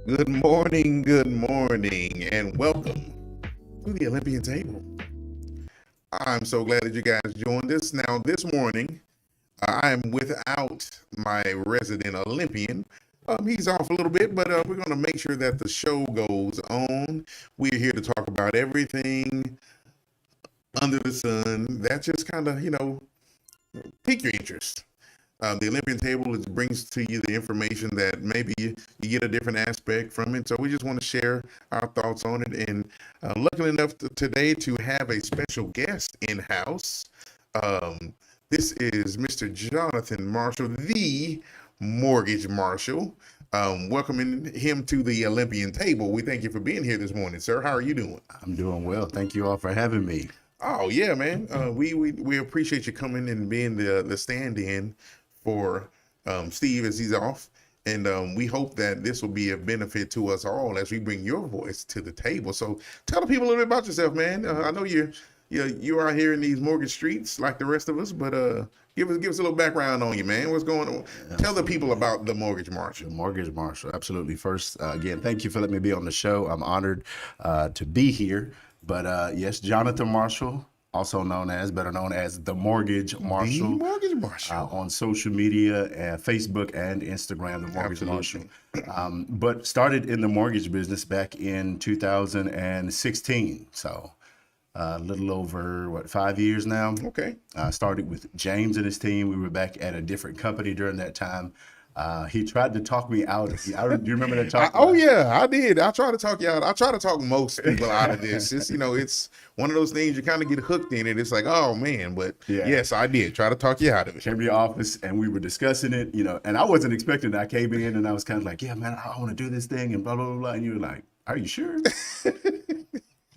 Good morning, and welcome to the Olympian Table. I'm so glad that you guys joined us. Now, this morning, I am without my resident Olympian. He's off a little bit, but we're going to make sure that the show goes on. We're here to talk about everything under the sun that just kind of, pique your interest. The Olympian Table brings to you the information that maybe you get a different aspect from it. So we just want to share our thoughts on it. And lucky enough today to have a special guest in-house. This is Mr. Jonathan Marshall, the Mortgage Marshal. Welcoming him to the Olympian Table. We thank you for being here this morning, sir. How are you doing? I'm doing well. Thank you all for having me. Oh, yeah, man. We appreciate you coming and being the stand-in for Steve as he's off, and we hope that this will be a benefit to us all as we bring your voice to the table. So tell the people a little bit about yourself, man. I know you're out here in these mortgage streets like the rest of us, but give us a little background on you, man. What's going on? Tell the people about the Mortgage Marshal. The Mortgage Marshal, absolutely. First, again, thank you for letting me be on the show. I'm honored to be here. But yes, Jonathan Marshall, better known as the Mortgage Marshal. The Mortgage Marshal. On social media and Facebook and Instagram, the Mortgage Marshal. But started in the mortgage business back in 2016. So a little over, 5 years now. Okay. Started with James and his team. We were back at a different company during that time. He tried to talk me out. Do you remember that talk? Yeah, I did. I try to talk you out. I try to talk most people out of this. It's, it's one of those things you kind of get hooked in it. It's like, oh man, but yes, I did try to talk you out of it. Came to your office and we were discussing it, and I wasn't expecting it. I came in and I was kind of like, yeah, man, I want to do this thing and blah, blah, blah, blah. And you were like, are you sure?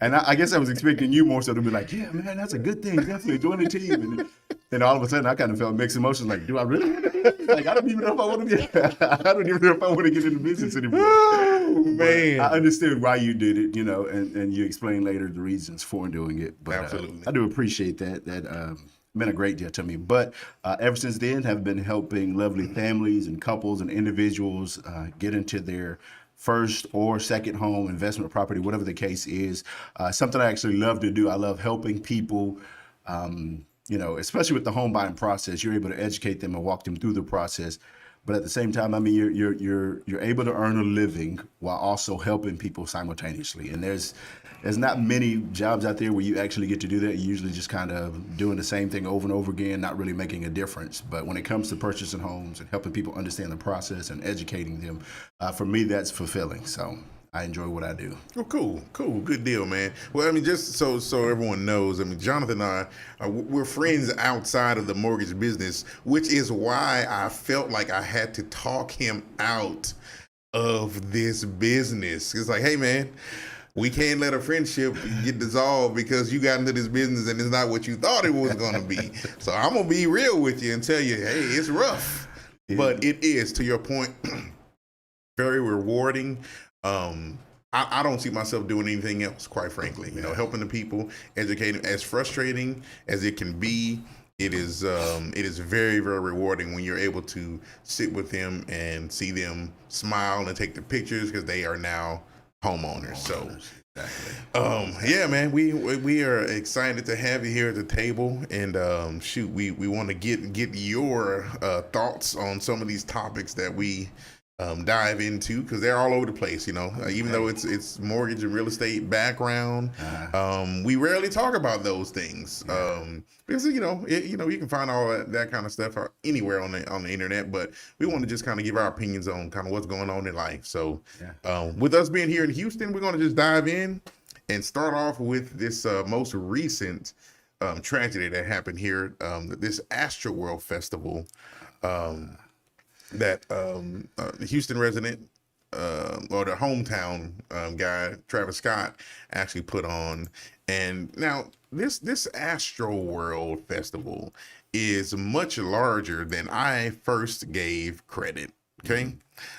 And I guess I was expecting you more so to be like, yeah, man, that's a good thing. Definitely join the team. And then all of a sudden, I kind of felt mixed emotions. Like, do I really want to do this? Like, I don't even know if I want to be. I don't even know if I want to get into business anymore. Oh, man. I understood why you did it, and you explained later the reasons for doing it. But Absolutely. I do appreciate that. That meant a great deal to me. But ever since then, have been helping lovely families and couples and individuals get into their first or second home, investment property, whatever the case is. Something I actually love to do. I love helping people, especially with the home buying process. You're able to educate them and walk them through the process. But at the same time, I mean, you're able to earn a living while also helping people simultaneously. And there's not many jobs out there where you actually get to do that. You're usually just kind of doing the same thing over and over again, not really making a difference. But when it comes to purchasing homes and helping people understand the process and educating them, for me, that's fulfilling. So I enjoy what I do. Oh, cool. Good deal, man. Well, I mean, just so everyone knows, I mean, Jonathan and I, we're friends outside of the mortgage business, which is why I felt like I had to talk him out of this business. It's like, hey, man, we can't let a friendship get dissolved because you got into this business and it's not what you thought it was going to be. So I'm going to be real with you and tell you, hey, it's rough. Yeah. But it is, to your point, very rewarding. I don't see myself doing anything else, quite frankly. Helping the people, educating. As frustrating as it can be, it is very, very rewarding when you're able to sit with them and see them smile and take the pictures because they are now homeowners. So, exactly. Yeah, man, we are excited to have you here at the table, and we want to get your thoughts on some of these topics that we dive into, because they're all over the place, even though it's mortgage and real estate background. We rarely talk about those things because you can find all that kind of stuff anywhere on the internet, but we want to just kind of give our opinions on kind of what's going on in life. So with us being here in Houston, we're going to just dive in and start off with this most recent tragedy that happened here, this Astroworld festival that the Houston resident, or the hometown guy, Travis Scott, actually put on. And now this Astroworld festival is much larger than I first gave credit. Okay.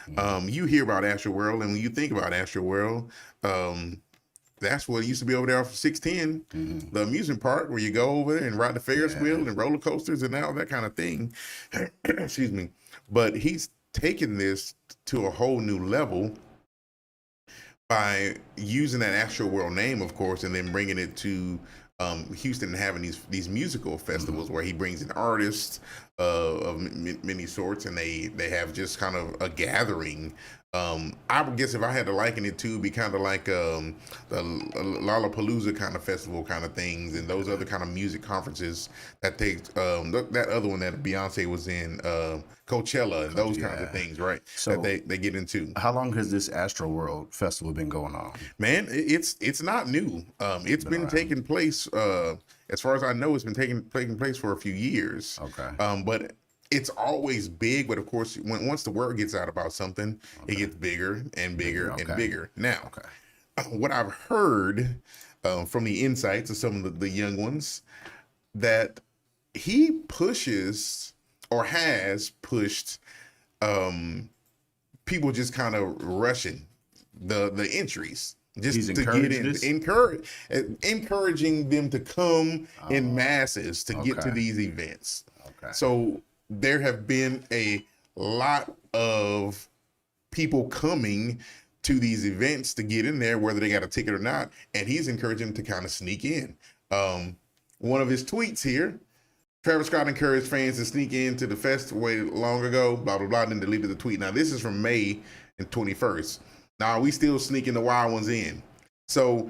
Mm-hmm. You hear about Astroworld, and when you think about Astroworld, that's what it used to be over there off of 610, the amusement park where you go over there and ride the Ferris wheel and roller coasters and all that kind of thing. Excuse me. But he's taken this to a whole new level by using that Astroworld name, of course, and then bringing it to Houston and having these musical festivals where he brings in artists of many sorts, and they have just kind of a gathering. I would guess if I had to liken it to, be kind of like the Lollapalooza kind of festival kind of things, and those other kind of music conferences that that other one that Beyonce was in, Coachella, and those kinds of things, right? So that they get into. How long has this Astroworld festival been going on? Man, it's not new. It's been taking place. As far as I know, it's been taking place for a few years. Okay. But it's always big, but of course, once the word gets out about something, it gets bigger and bigger and bigger. Now, what I've heard from the insights of some of the young ones, that he pushes or has pushed people just kind of rushing the entries. Just to get in, encouraging them to come in masses to get to these events. Okay. So there have been a lot of people coming to these events to get in there, whether they got a ticket or not, and he's encouraging them to kind of sneak in. One of his tweets here, Travis Scott encouraged fans to sneak into the festival long ago, blah, blah, blah, and then deleted the tweet. Now, this is from May 21st. Now, we still sneaking the wild ones in. So,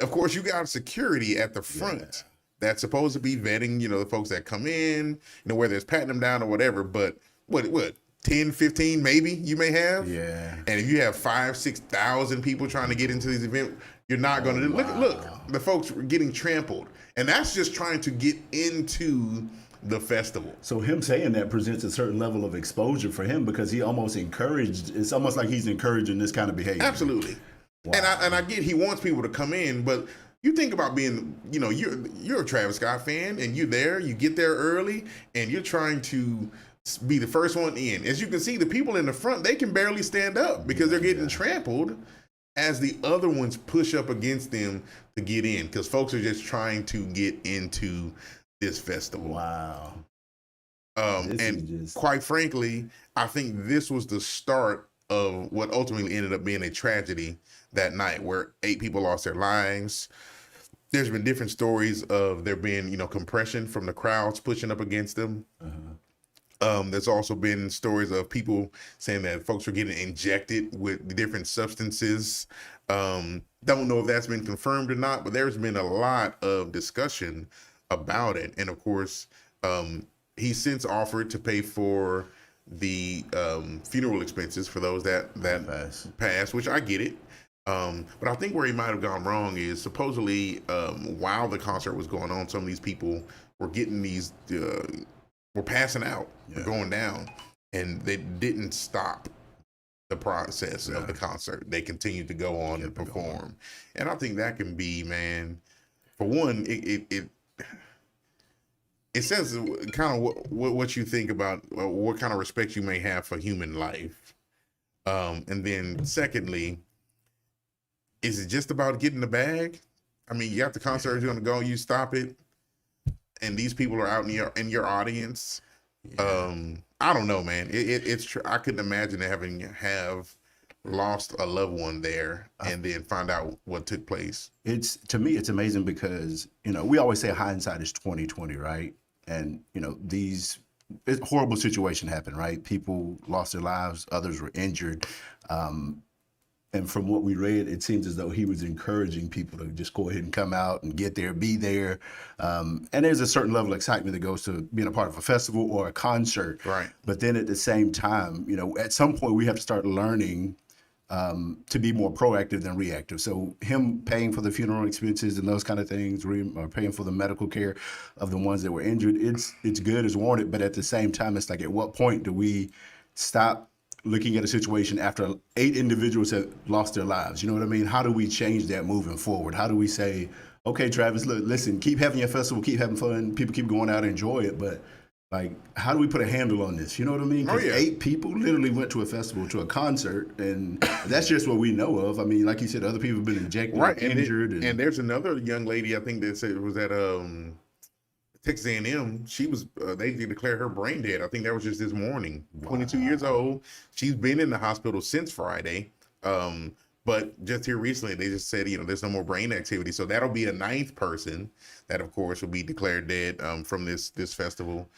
of course, you got security at the front that's supposed to be vetting, the folks that come in, whether it's patting them down or whatever. But what 10, 15 maybe you may have? Yeah. And if you have 5,000, 6,000 people trying to get into these events, you're not going to look, the folks are getting trampled. And that's just trying to get into the festival. So him saying that presents a certain level of exposure for him, because he almost encouraged, it's almost like he's encouraging this kind of behavior. Absolutely. And I get he wants people to come in, but you think about being, you're a Travis Scott fan and you're there, you get there early and you're trying to be the first one in. As you can see, the people in the front, they can barely stand up because they're getting trampled as the other ones push up against them to get in, because folks are just trying to get into this festival. Wow. Quite frankly, I think this was the start of what ultimately ended up being a tragedy that night, where 8 people lost their lives. There's been different stories of there being, compression from the crowds pushing up against them. There's also been stories of people saying that folks were getting injected with different substances. Don't know if that's been confirmed or not, but there's been a lot of discussion about it. And of course, he's since offered to pay for the funeral expenses for those that passed, which I get it. But I think where he might have gone wrong is supposedly while the concert was going on, some of these people were getting these, were passing out, going down, and they didn't stop the process of the concert. They continued to go on and perform. And I think that can be, man, for one, it says kind of what you think about what kind of respect you may have for human life. And then secondly, is it just about getting the bag? I mean, you got the concert, you're going to go, you stop it, and these people are out in your audience. I don't know, man. It's true. I couldn't imagine have lost a loved one there and then find out what took place. To me, it's amazing because, we always say hindsight is 20/20, right? And, these horrible situation happened, right? People lost their lives, others were injured. And from what we read, it seems as though he was encouraging people to just go ahead and come out and get there, be there. And there's a certain level of excitement that goes to being a part of a festival or a concert. Right. But then at the same time, at some point we have to start learning to be more proactive than reactive. So him paying for the funeral expenses and those kind of things, or paying for the medical care of the ones that were injured, it's good, it's warranted. But at the same time, it's like, at what point do we stop looking at a situation after 8 individuals have lost their lives? You know what I mean? How do we change that moving forward? How do we say, okay, Travis, listen, keep having your festival, keep having fun, people keep going out and enjoy it, but how do we put a handle on this? You know what I mean? Because 8 people literally went to a festival, to a concert, and that's just what we know of. I mean, like you said, other people have been injected, injured. And there's another young lady, I think that said it was at Texas A&M. She was, they declared her brain dead. I think that was just this morning. Wow. 22 years old. She's been in the hospital since Friday. But just here recently, they just said, there's no more brain activity. So that'll be a 9th person that, of course, will be declared dead from this festival.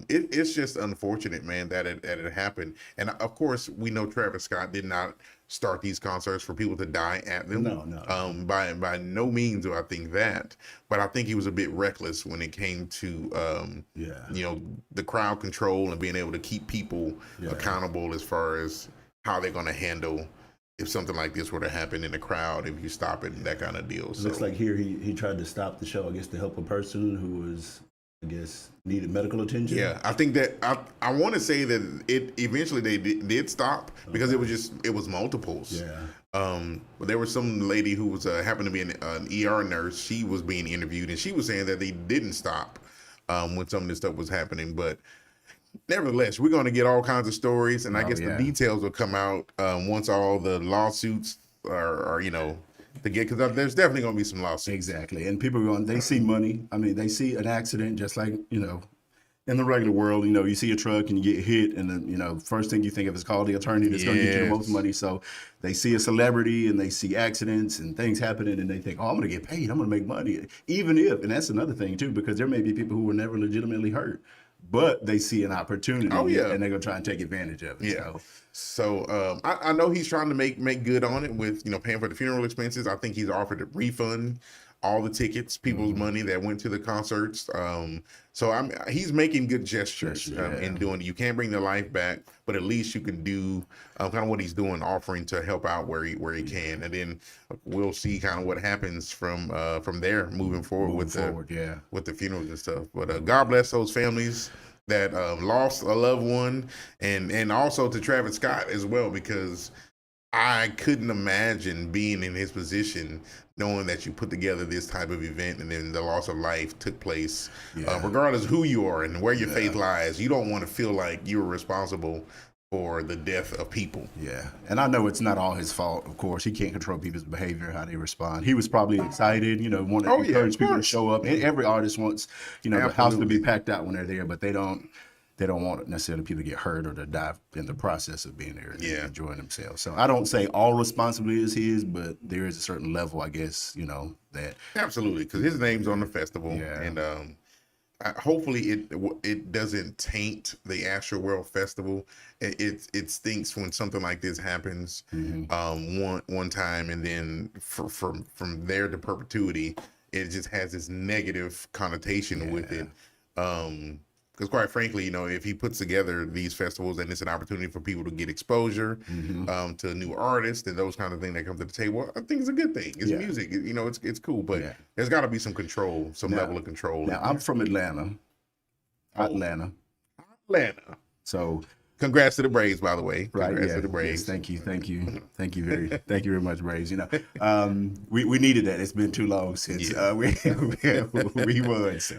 It's just unfortunate, man, that it happened. And of course, we know Travis Scott did not start these concerts for people to die at them. No. By no means do I think that, but I think he was a bit reckless when it came to the crowd control and being able to keep people accountable as far as how they're going to handle if something like this were to happen in the crowd, if you stop it and that kind of deal. It looks like here he tried to stop the show, I guess, to help a person who was, I guess, needed medical attention. Yeah, I think that I want to say that it eventually they did stop because it was multiples. Yeah. But there was some lady who was happened to be an ER nurse. She was being interviewed and she was saying that they didn't stop when some of this stuff was happening. But nevertheless, we're going to get all kinds of stories, and I guess the details will come out once all the lawsuits are to get, because there's definitely going to be some lawsuits. Exactly. And people are they see money. I mean, they see an accident just like, in the regular world, you see a truck and you get hit, and then, first thing you think of is call the attorney that's going to get you the most money. So they see a celebrity and they see accidents and things happening, and they think, oh, I'm going to get paid. I'm going to make money. Even if, and that's another thing too, because there may be people who were never legitimately hurt, but they see an opportunity and they're going to try and take advantage of it. Yeah. So I know he's trying to make good on it with, paying for the funeral expenses. I think he's offered to refund all the tickets, people's money that went to the concerts. So he's making good gestures in doing it. You can't bring their life back, but at least you can do kind of what he's doing, offering to help out where he can. And then we'll see kind of what happens from there moving forward with the funerals and stuff. But God bless those families that lost a loved one, and also to Travis Scott as well, because I couldn't imagine being in his position, knowing that you put together this type of event and then the loss of life took place. Regardless of who you are and where your faith lies, you don't want to feel like you were responsible for the death of people. Yeah, and I know it's not all his fault, of course. He can't control people's behavior, how they respond. He was probably excited, wanted to encourage people to show up. And every artist wants, the house to be packed out when they're there, but they don't want necessarily people to get hurt or to die in the process of being there and enjoying themselves. So I don't say all responsibility is his, but there is a certain level, I guess, that. Absolutely, because his name's on the festival. Yeah. And hopefully it doesn't taint the Astroworld Festival. It stinks when something like this happens one time, and then from there to perpetuity, it just has this negative connotation with it. Because quite frankly, if he puts together these festivals and it's an opportunity for people to get exposure to new artists and those kind of things that come to the table, I think it's a good thing. It's music, it's cool, but there's got to be some control, level of control. Now, I'm from Atlanta. Atlanta. So, congrats to the Braves, by the way. Congrats to the Braves. Yes, thank you very much, Braves. We needed that. It's been too long since we won. So,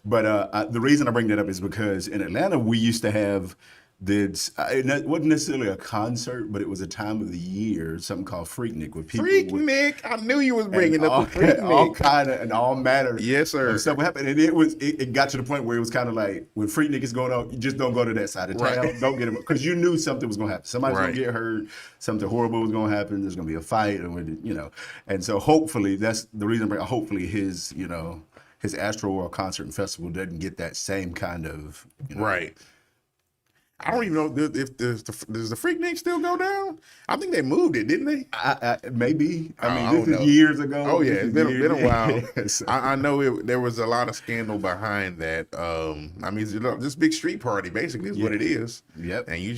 but the reason I bring that up is because in Atlanta we used to have this. It wasn't necessarily a concert, but it was a time of the year, something called Freaknik, with people. Freaknik, I knew you was bringing up the Freaknik. All kind of and all manner. Yes, sir. Of stuff happened, and it got to the point where it was kind of like when Freaknik is going on, you just don't go to that side of town. Right. Don't get him because you knew something was going to happen. Somebody's going to get hurt. Something horrible was going to happen. There's going to be a fight, and so hopefully that's the reason. Hopefully his his Astroworld concert and festival doesn't get that same kind of right. I don't even know if does the Freaknik still go down. I think they moved it, didn't they? Maybe. This is years ago. Oh yeah, it's been a while. I know there was a lot of scandal behind that. This big street party basically is what it is. Yep. And you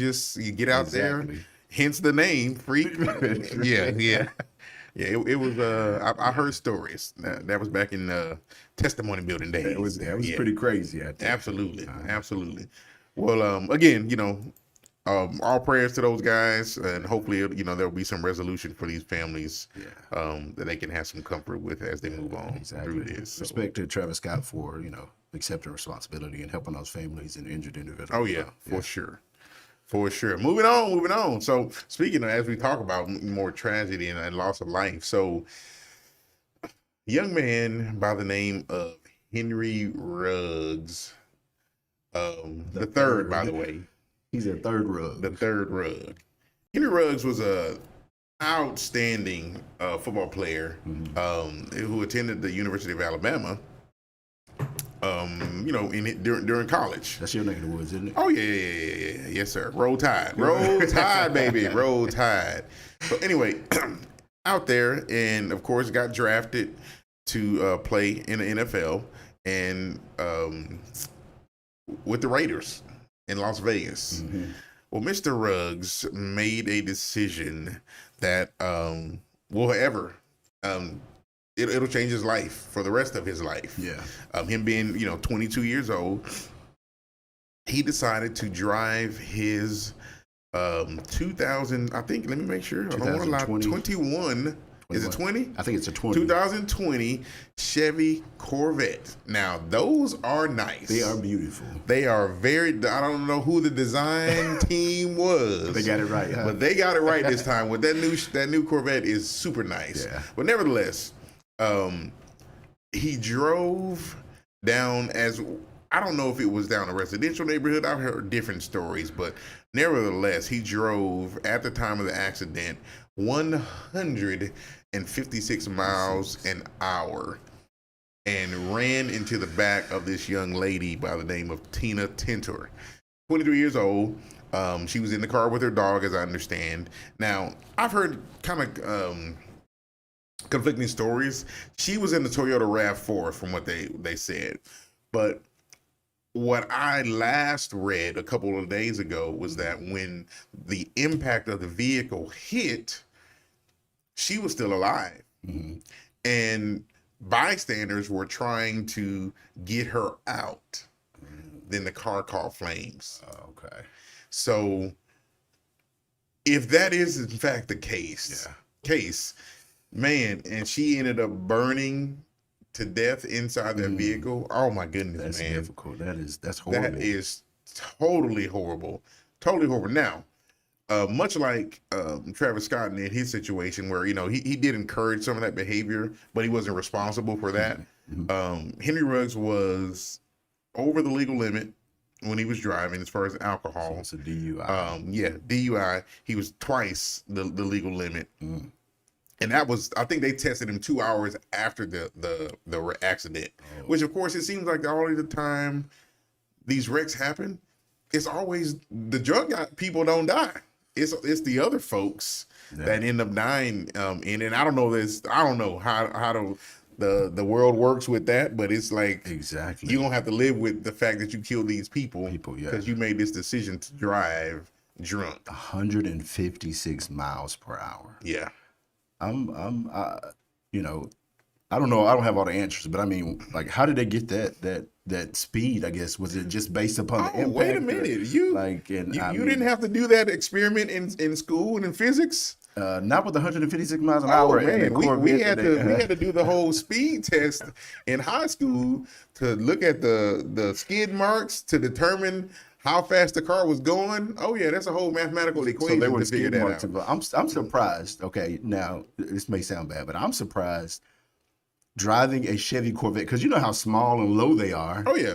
get out there, hence the name Freak. Yeah. It was. I heard stories. That was back in testimony building days. It was pretty crazy. Absolutely. Well, again, all prayers to those guys, and hopefully, there'll be some resolution for these families that they can have some comfort with as they move on through this. So. Respect to Travis Scott for accepting responsibility and helping those families and injured individuals. Oh yeah, for sure. Moving on. So speaking of, as we talk about more tragedy and loss of life, so a young man by the name of Henry Ruggs. The third, by the way. He's a third Ruggs. The third Ruggs. Henry Ruggs was a outstanding football player who attended the University of Alabama. During college. That's your neck of the woods, isn't it? Oh yeah. Yes, sir. Roll Tide, baby, Roll Tide. So anyway, out there, and of course got drafted to play in the NFL, and with the Raiders in Las Vegas. Well, Mr. Ruggs made a decision that it'll change his life for the rest of his life. Yeah. Him being 22 years old, he decided to drive his 2000. I think. Let me make sure. I don't want to lie. 21. Is it 20? I think it's a 20. 2020 Chevy Corvette. Now, those are nice. They are beautiful. They are I don't know who the design team was. They got it right, huh? But they got it right this time. With that new Corvette is super nice. Yeah. But nevertheless, he drove down I don't know if it was down a residential neighborhood. I've heard different stories, but nevertheless, he drove at the time of the accident 156 miles an hour and ran into the back of this young lady by the name of Tina Tintor, 23 years old. She was in the car with her dog, as I understand. Now, I've heard kind of conflicting stories. She was in the Toyota RAV4 from what they said. But what I last read a couple of days ago was that when the impact of the vehicle hit, she was still alive. And bystanders were trying to get her out. Then the car caught flames. Okay. So if that is in fact the case, man, and she ended up burning to death inside that vehicle. Oh my goodness, That's man. difficult. That's horrible. That is totally horrible. Totally horrible. Now, much like Travis Scott in his situation where, he did encourage some of that behavior, but he wasn't responsible for that. Henry Ruggs was over the legal limit when he was driving as far as alcohol. So it's a DUI. DUI. He was twice the legal limit. And that was, I think they tested him 2 hours after the accident, which of course it seems like all of the time these wrecks happen, it's always the drug people don't die. It's the other folks that end up dying in it. I don't know how the world works with that, but it's like exactly you're gonna have to live with the fact that you killed these people because you made this decision to drive drunk. 156 miles per hour. Yeah. I don't know. I don't have all the answers, but I mean, like, how did they get that speed? I guess was it just based upon the impact? Wait a minute, you didn't have to do that experiment in school and in physics. Not with 156 miles an hour. Man, we had to do the whole speed test in high school to look at the skid marks to determine how fast the car was going. Oh yeah, that's a whole mathematical equation. So they were to figure that out. I'm surprised. Okay, now this may sound bad, but I'm surprised driving a Chevy Corvette, because you know how small and low they are. Oh yeah.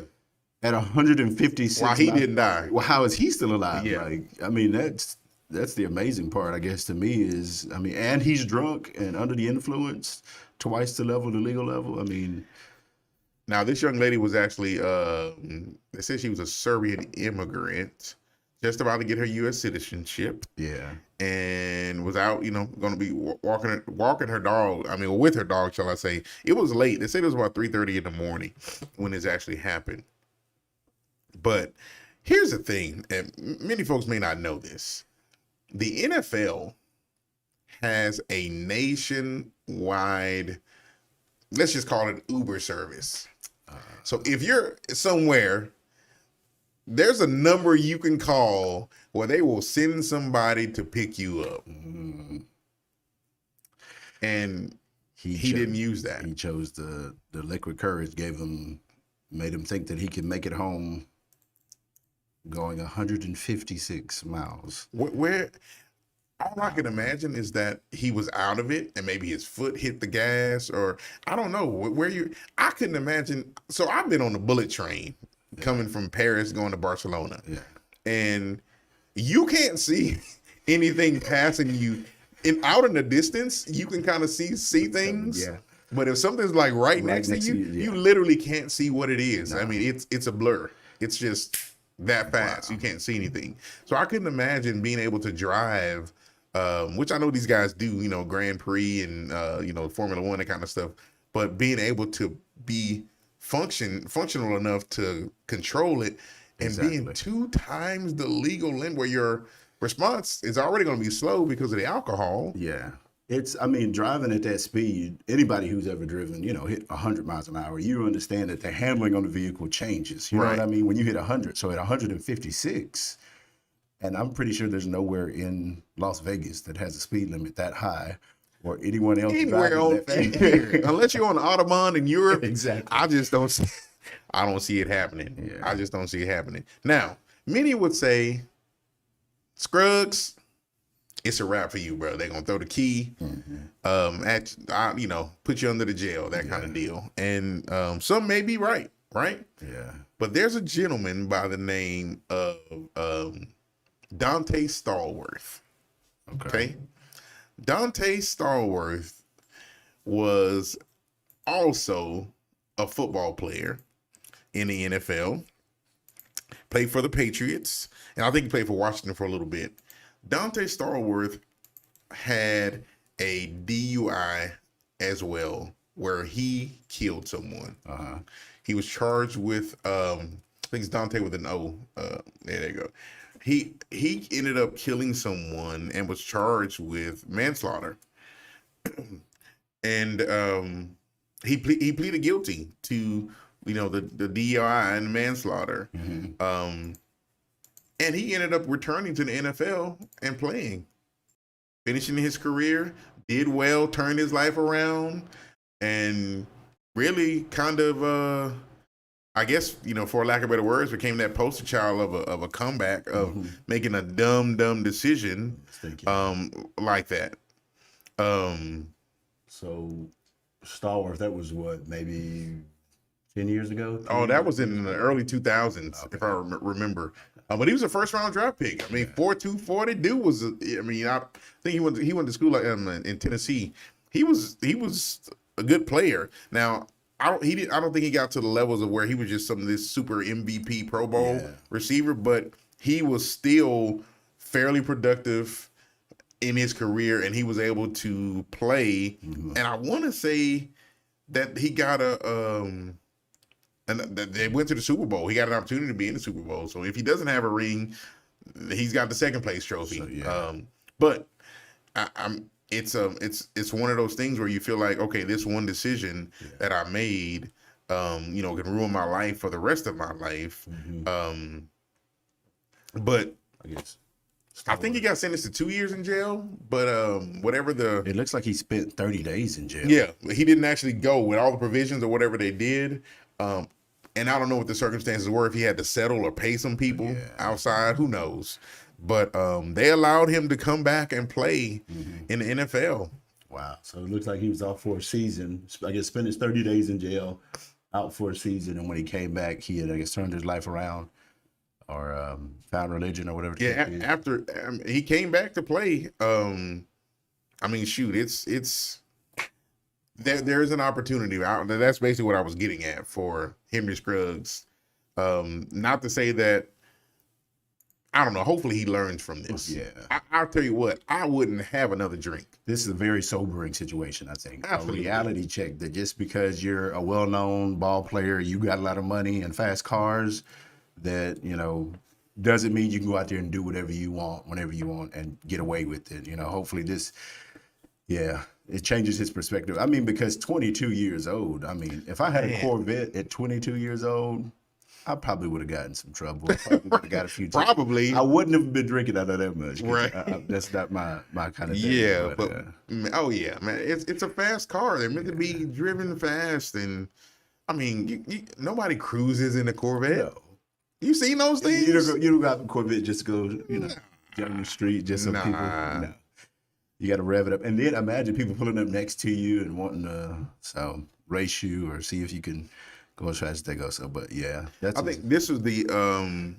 At 156. Wow, he didn't die. Well, how is he still alive? Yeah. Like, I mean, that's the amazing part, I guess, to me is, I mean, and he's drunk and under the influence, twice the legal level. I mean. Now, this young lady was actually, they said she was a Serbian immigrant, just about to get her U.S. citizenship. Yeah. And was out, going to be walking her dog. I mean, with her dog, shall I say. It was late. They said it was about 3:30 in the morning when this actually happened. But here's the thing, and many folks may not know this. The NFL has a nationwide, let's just call it Uber service. So if you're somewhere, there's a number you can call where they will send somebody to pick you up. And he didn't use that. He chose the liquid courage, made him think that he could make it home going 156 miles. Where all I can imagine is that he was out of it and maybe his foot hit the gas, or I don't know I couldn't imagine. So I've been on the bullet train coming from Paris going to Barcelona. Yeah. And you can't see anything passing you out in the distance. You can kind of see things. Yeah. But if something's like right next to you, you literally can't see what it is. No. I mean, it's a blur. It's just that fast. Wow. You can't see anything. So I couldn't imagine being able to drive, which I know these guys do, Grand Prix and, Formula One, that kind of stuff. But being able to be functional enough to control it and being 2 times the legal limit where your response is already going to be slow because of the alcohol. Yeah. Driving at that speed, anybody who's ever driven, hit 100 miles an hour, you understand that the handling on the vehicle changes. You know what I mean? When you hit 100, so at 156, and I'm pretty sure there's nowhere in Las Vegas that has a speed limit that high or anyone else anywhere on here, unless you're on the Autobahn in Europe. Exactly. I don't see it happening. Yeah. I just don't see it happening. Now, many would say, Scruggs, it's a wrap for you, bro. They're gonna throw the key, put you under the jail, that kind of deal. And some may be right? Yeah. But there's a gentleman by the name of Dante Stallworth. Okay. Dante Stallworth was also a football player in the NFL. Played for the Patriots, and I think he played for Washington for a little bit. Dante Stallworth had a DUI as well, where he killed someone. He was charged with, I think it's Dante with an O. There you go. He ended up killing someone and was charged with manslaughter. And he pleaded guilty to, the DUI and manslaughter. And he ended up returning to the NFL and playing finishing his career, did well, turned his life around, and really kind of, I guess, for lack of better words, became that poster child of a comeback, of making a dumb decision like that. So Star Wars, that was what, maybe 10 years ago? Oh, that was in the early 2000s, if I remember. But he was a first-round draft pick. I mean, 4'2", 40. Dude was, I think he went to school in Tennessee. He was a good player. Now, I don't think he got to the levels of where he was just this super MVP Pro Bowl receiver, but he was still fairly productive in his career, and he was able to play. And I want to say that he got and they went to the Super Bowl. He got an opportunity to be in the Super Bowl. So if he doesn't have a ring, he's got the second place trophy. So, but it's one of those things where you feel like, okay, this one decision that I made, can ruin my life for the rest of my life. But I guess I think he got sentenced to 2 years in jail, but whatever it looks like he spent 30 days in jail. Yeah, he didn't actually go with all the provisions or whatever they did. And I don't know what the circumstances were, if he had to settle or pay some people outside, who knows. But they allowed him to come back and play in the NFL. Wow. So it looks like he was out for a season. I guess spent his 30 days in jail, out for a season. And when he came back, he had, I guess, turned his life around or found religion or whatever. Yeah, after he came back to play, it's there's an opportunity. That's basically what I was getting at for Henry Scruggs. Not to say that, I don't know, hopefully he learns from this. Yeah. I'll tell you what, I wouldn't have another drink. This is a very sobering situation, I think. Absolutely. A reality check that just because you're a well-known ball player, you got a lot of money and fast cars, that, doesn't mean you can go out there and do whatever you want, whenever you want, and get away with it. Hopefully this, it changes his perspective. I mean, because 22 years old, if I had a Corvette at 22 years old, I probably would have gotten some trouble. Probably would have got a few. Probably. I wouldn't have been drinking out of that much. Right. That's not my kind of thing. Yeah, but oh yeah, man, it's a fast car. They're meant to be driven fast, and nobody cruises in a Corvette. No. You seen those things? You don't got a Corvette just to go, down the street just so people. No. You got to rev it up, and then imagine people pulling up next to you and wanting to race you or see if you can go as fast as they go. So, but yeah, I think this is the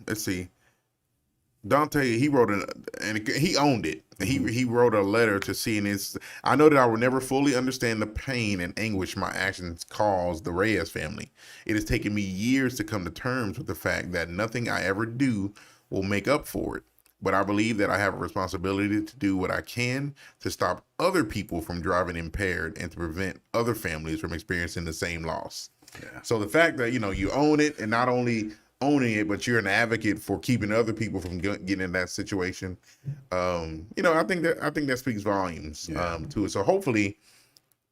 let's see. Dante, he wrote and he owned it. He wrote a letter to CNN. I know that I will never fully understand the pain and anguish my actions caused the Reyes family. It has taken me years to come to terms with the fact that nothing I ever do will make up for it. But I believe that I have a responsibility to do what I can to stop other people from driving impaired and to prevent other families from experiencing the same loss. Yeah. So the fact that, you own it, and not only owning it, but you're an advocate for keeping other people from getting in that situation. I think that speaks volumes to it. So hopefully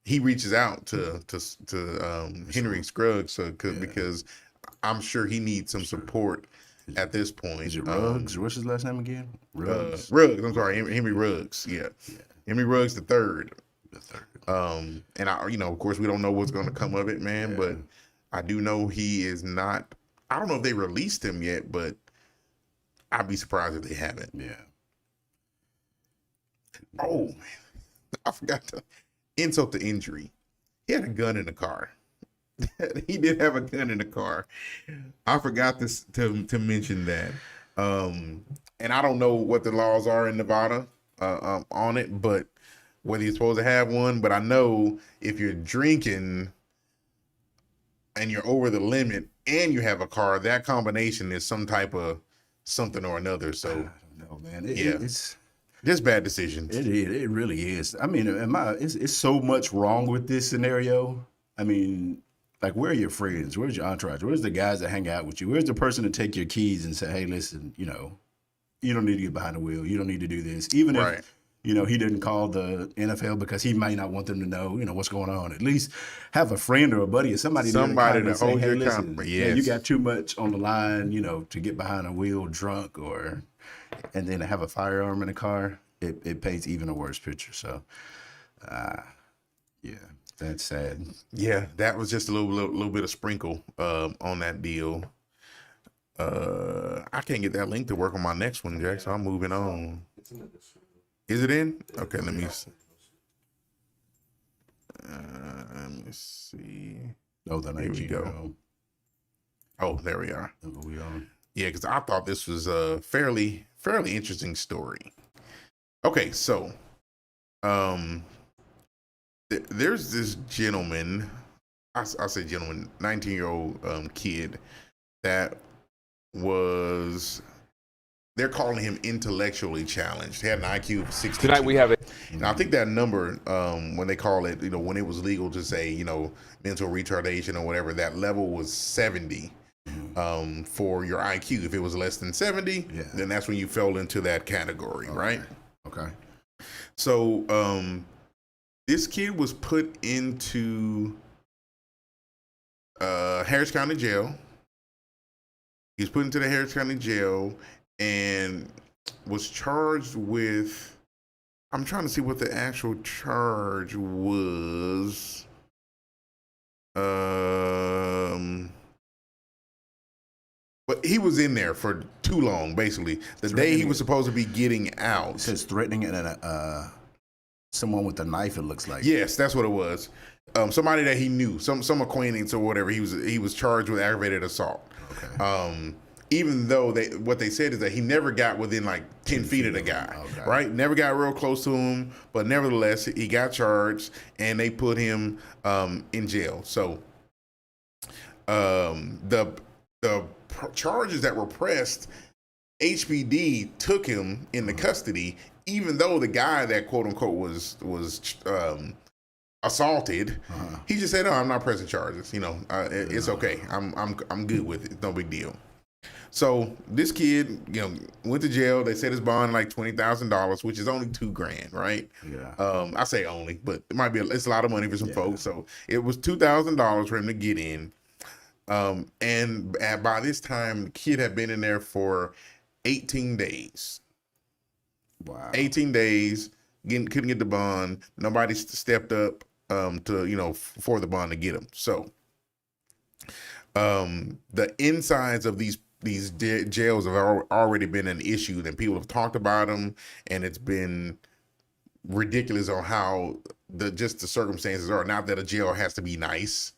he reaches out to Henry Scruggs, because I'm sure he needs some support at this point. Is it Ruggs? What's his last name again? Ruggs. I'm sorry, Henry Ruggs. Yeah. Henry Ruggs the third. And of course, we don't know what's going to come of it, man. But I do know he is not. I don't know if they released him yet, but I'd be surprised if they haven't. Yeah. Oh man, I forgot to insult to injury. He had a gun in the car. He did have a gun in the car. I forgot to mention that. And I don't know what the laws are in Nevada on it, but whether you're supposed to have one. But I know if you're drinking and you're over the limit and you have a car, that combination is some type of something or another. So, I don't know, man. It's just bad decisions. It is. It really is. It's so much wrong with this scenario. Like, where are your friends? Where's your entourage? Where's the guys that hang out with you? Where's the person to take your keys and say, hey, listen, you don't need to get behind the wheel. You don't need to do this. Even if, he didn't call the NFL because he might not want them to know, what's going on. At least have a friend or a buddy or somebody to hold your accountable. Yes. You got too much on the line, to get behind a wheel drunk and then have a firearm in the car. it paints even a worse picture. So, yeah, that's sad. Yeah, that was just a little bit of sprinkle on that deal. I can't get that link to work on my next one, Jack, so I'm moving on. Is it in? Okay, let me see. Oh, the Here we go. Oh, there we are. We are. Yeah, because I thought this was a fairly interesting story. Okay, so there's this gentleman, I say gentleman, 19-year-old kid that was, they're calling him intellectually challenged. He had an IQ of 62. Tonight we have it. And I think that number, when they call it, when it was legal to say, mental retardation or whatever, that level was 70 for your IQ. If it was less than 70, then that's when you fell into that category, right? Okay. So this kid was put into Harris County Jail. He was put into the Harris County Jail and was charged with, I'm trying to see what the actual charge was. But he was in there for too long, basically. The day he was supposed to be getting out. It says threatening someone with a knife, it looks like. Yes, that's what it was. Somebody that he knew, some acquaintance or whatever. He was charged with aggravated assault. Okay. Even though what they said is that he never got within like 10 feet of the guy, right? Never got real close to him, but nevertheless, he got charged and they put him in jail. So the charges that were pressed, HPD took him into custody, even though the guy that quote unquote was assaulted. He just said, "No, I'm not pressing charges. It's okay. I'm good with it. No big deal." So this kid, went to jail. They said his bond like $20,000, which is only $2,000, right? Yeah. I say only, but it might be. It's a lot of money for some folks. So it was $2,000 for him to get in. And by this time, the kid had been in there for 18 days. Wow. 18 days. Couldn't get the bond. Nobody stepped up for the bond to get him. So the insides of these jails have already been an issue, and people have talked about them, and it's been ridiculous on how the circumstances are. Not that a jail has to be nice,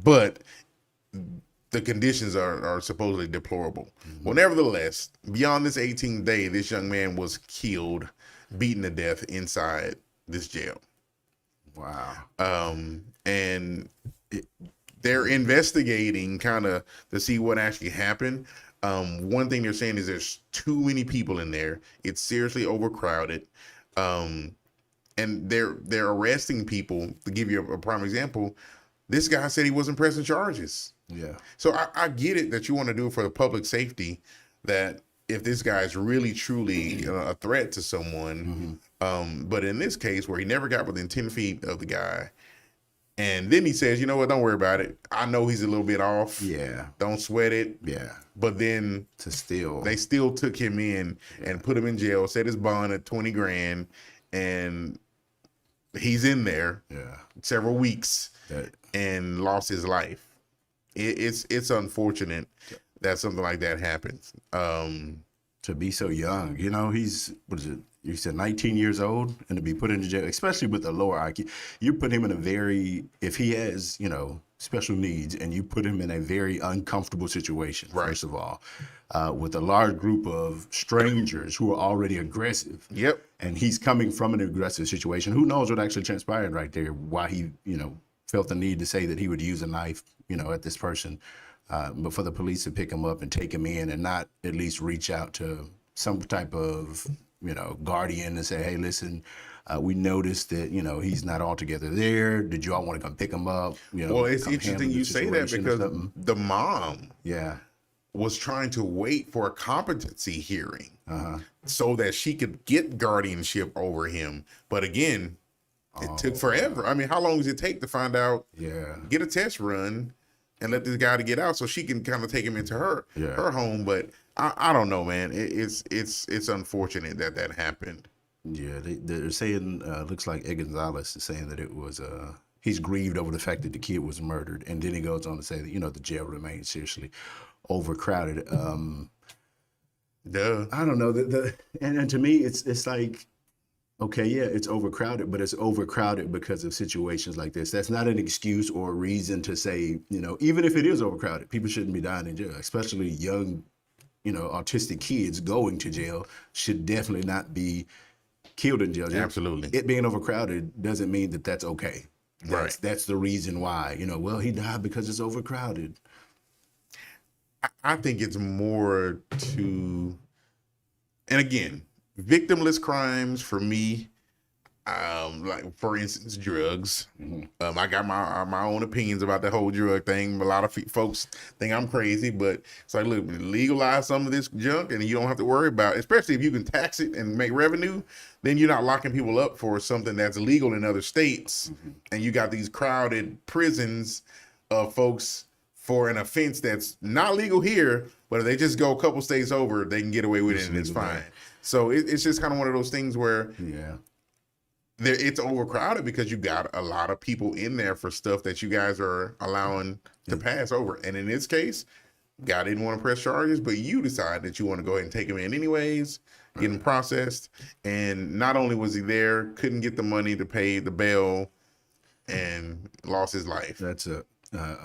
but the conditions are supposedly deplorable. Well, nevertheless, beyond this 18th day, this young man was killed, beaten to death inside this jail. Wow. And they're investigating kind of to see what actually happened. One thing they're saying is there's too many people in there. It's seriously overcrowded. And they're arresting people. To give you a prime example, this guy said he wasn't pressing charges. Yeah. So I get it that you want to do it for the public safety, that if this guy is really truly a threat to someone, but in this case where he never got within 10 feet of the guy, and then he says, you know what, don't worry about it. I know he's a little bit off. Yeah. Don't sweat it. Yeah. But then they still took him in and put him in jail, set his bond at $20,000, and he's in there several weeks and lost his life. It's unfortunate that something like that happens. To be so young, he's, what is it? You said 19 years old, and to be put into jail, especially with a lower IQ, you put him in if he has, special needs, and you put him in a very uncomfortable situation, first of all, with a large group of strangers who are already aggressive. Yep. And he's coming from an aggressive situation. Who knows what actually transpired right there, why he, felt the need to say that he would use a knife, at this person. But for the police to pick him up and take him in and not at least reach out to some type of, guardian and say, hey, listen, we noticed that, he's not altogether there. Did you all want to come pick him up? Well, it's interesting you say that because the mom was trying to wait for a competency hearing so that she could get guardianship over him. But again, it took forever. I mean, how long does it take to find out, get a test run and let this guy to get out so she can kind of take him into her home? But I don't know, man. It's unfortunate that happened. Yeah, they're saying, looks like Ed Gonzalez is saying that it was, he's grieved over the fact that the kid was murdered. And then he goes on to say that, the jail remains seriously overcrowded. Duh. I don't know. And to me, it's like, okay, yeah, it's overcrowded, but it's overcrowded because of situations like this. That's not an excuse or a reason to say, even if it is overcrowded, people shouldn't be dying in jail, especially young, autistic kids going to jail should definitely not be killed in jail. Absolutely. It being overcrowded doesn't mean that that's okay. Right. That's the reason why, well, he died because it's overcrowded. I think it's more to, and again, victimless crimes for me, like for instance, drugs. I got my own opinions about the whole drug thing. A lot of folks think I'm crazy, but it's like, look, legalize some of this junk, and you don't have to worry about it. Especially if you can tax it and make revenue, then you're not locking people up for something that's illegal in other states, and you got these crowded prisons of folks for an offense that's not legal here, but if they just go a couple states over, they can get away with it and it's fine. So it's just kind of one of those things where it's overcrowded because you got a lot of people in there for stuff that you guys are allowing to pass over. And in this case, guy didn't want to press charges, but you decide that you want to go ahead and take him in anyways, get him processed. And not only was he there, couldn't get the money to pay the bail and lost his life. That's a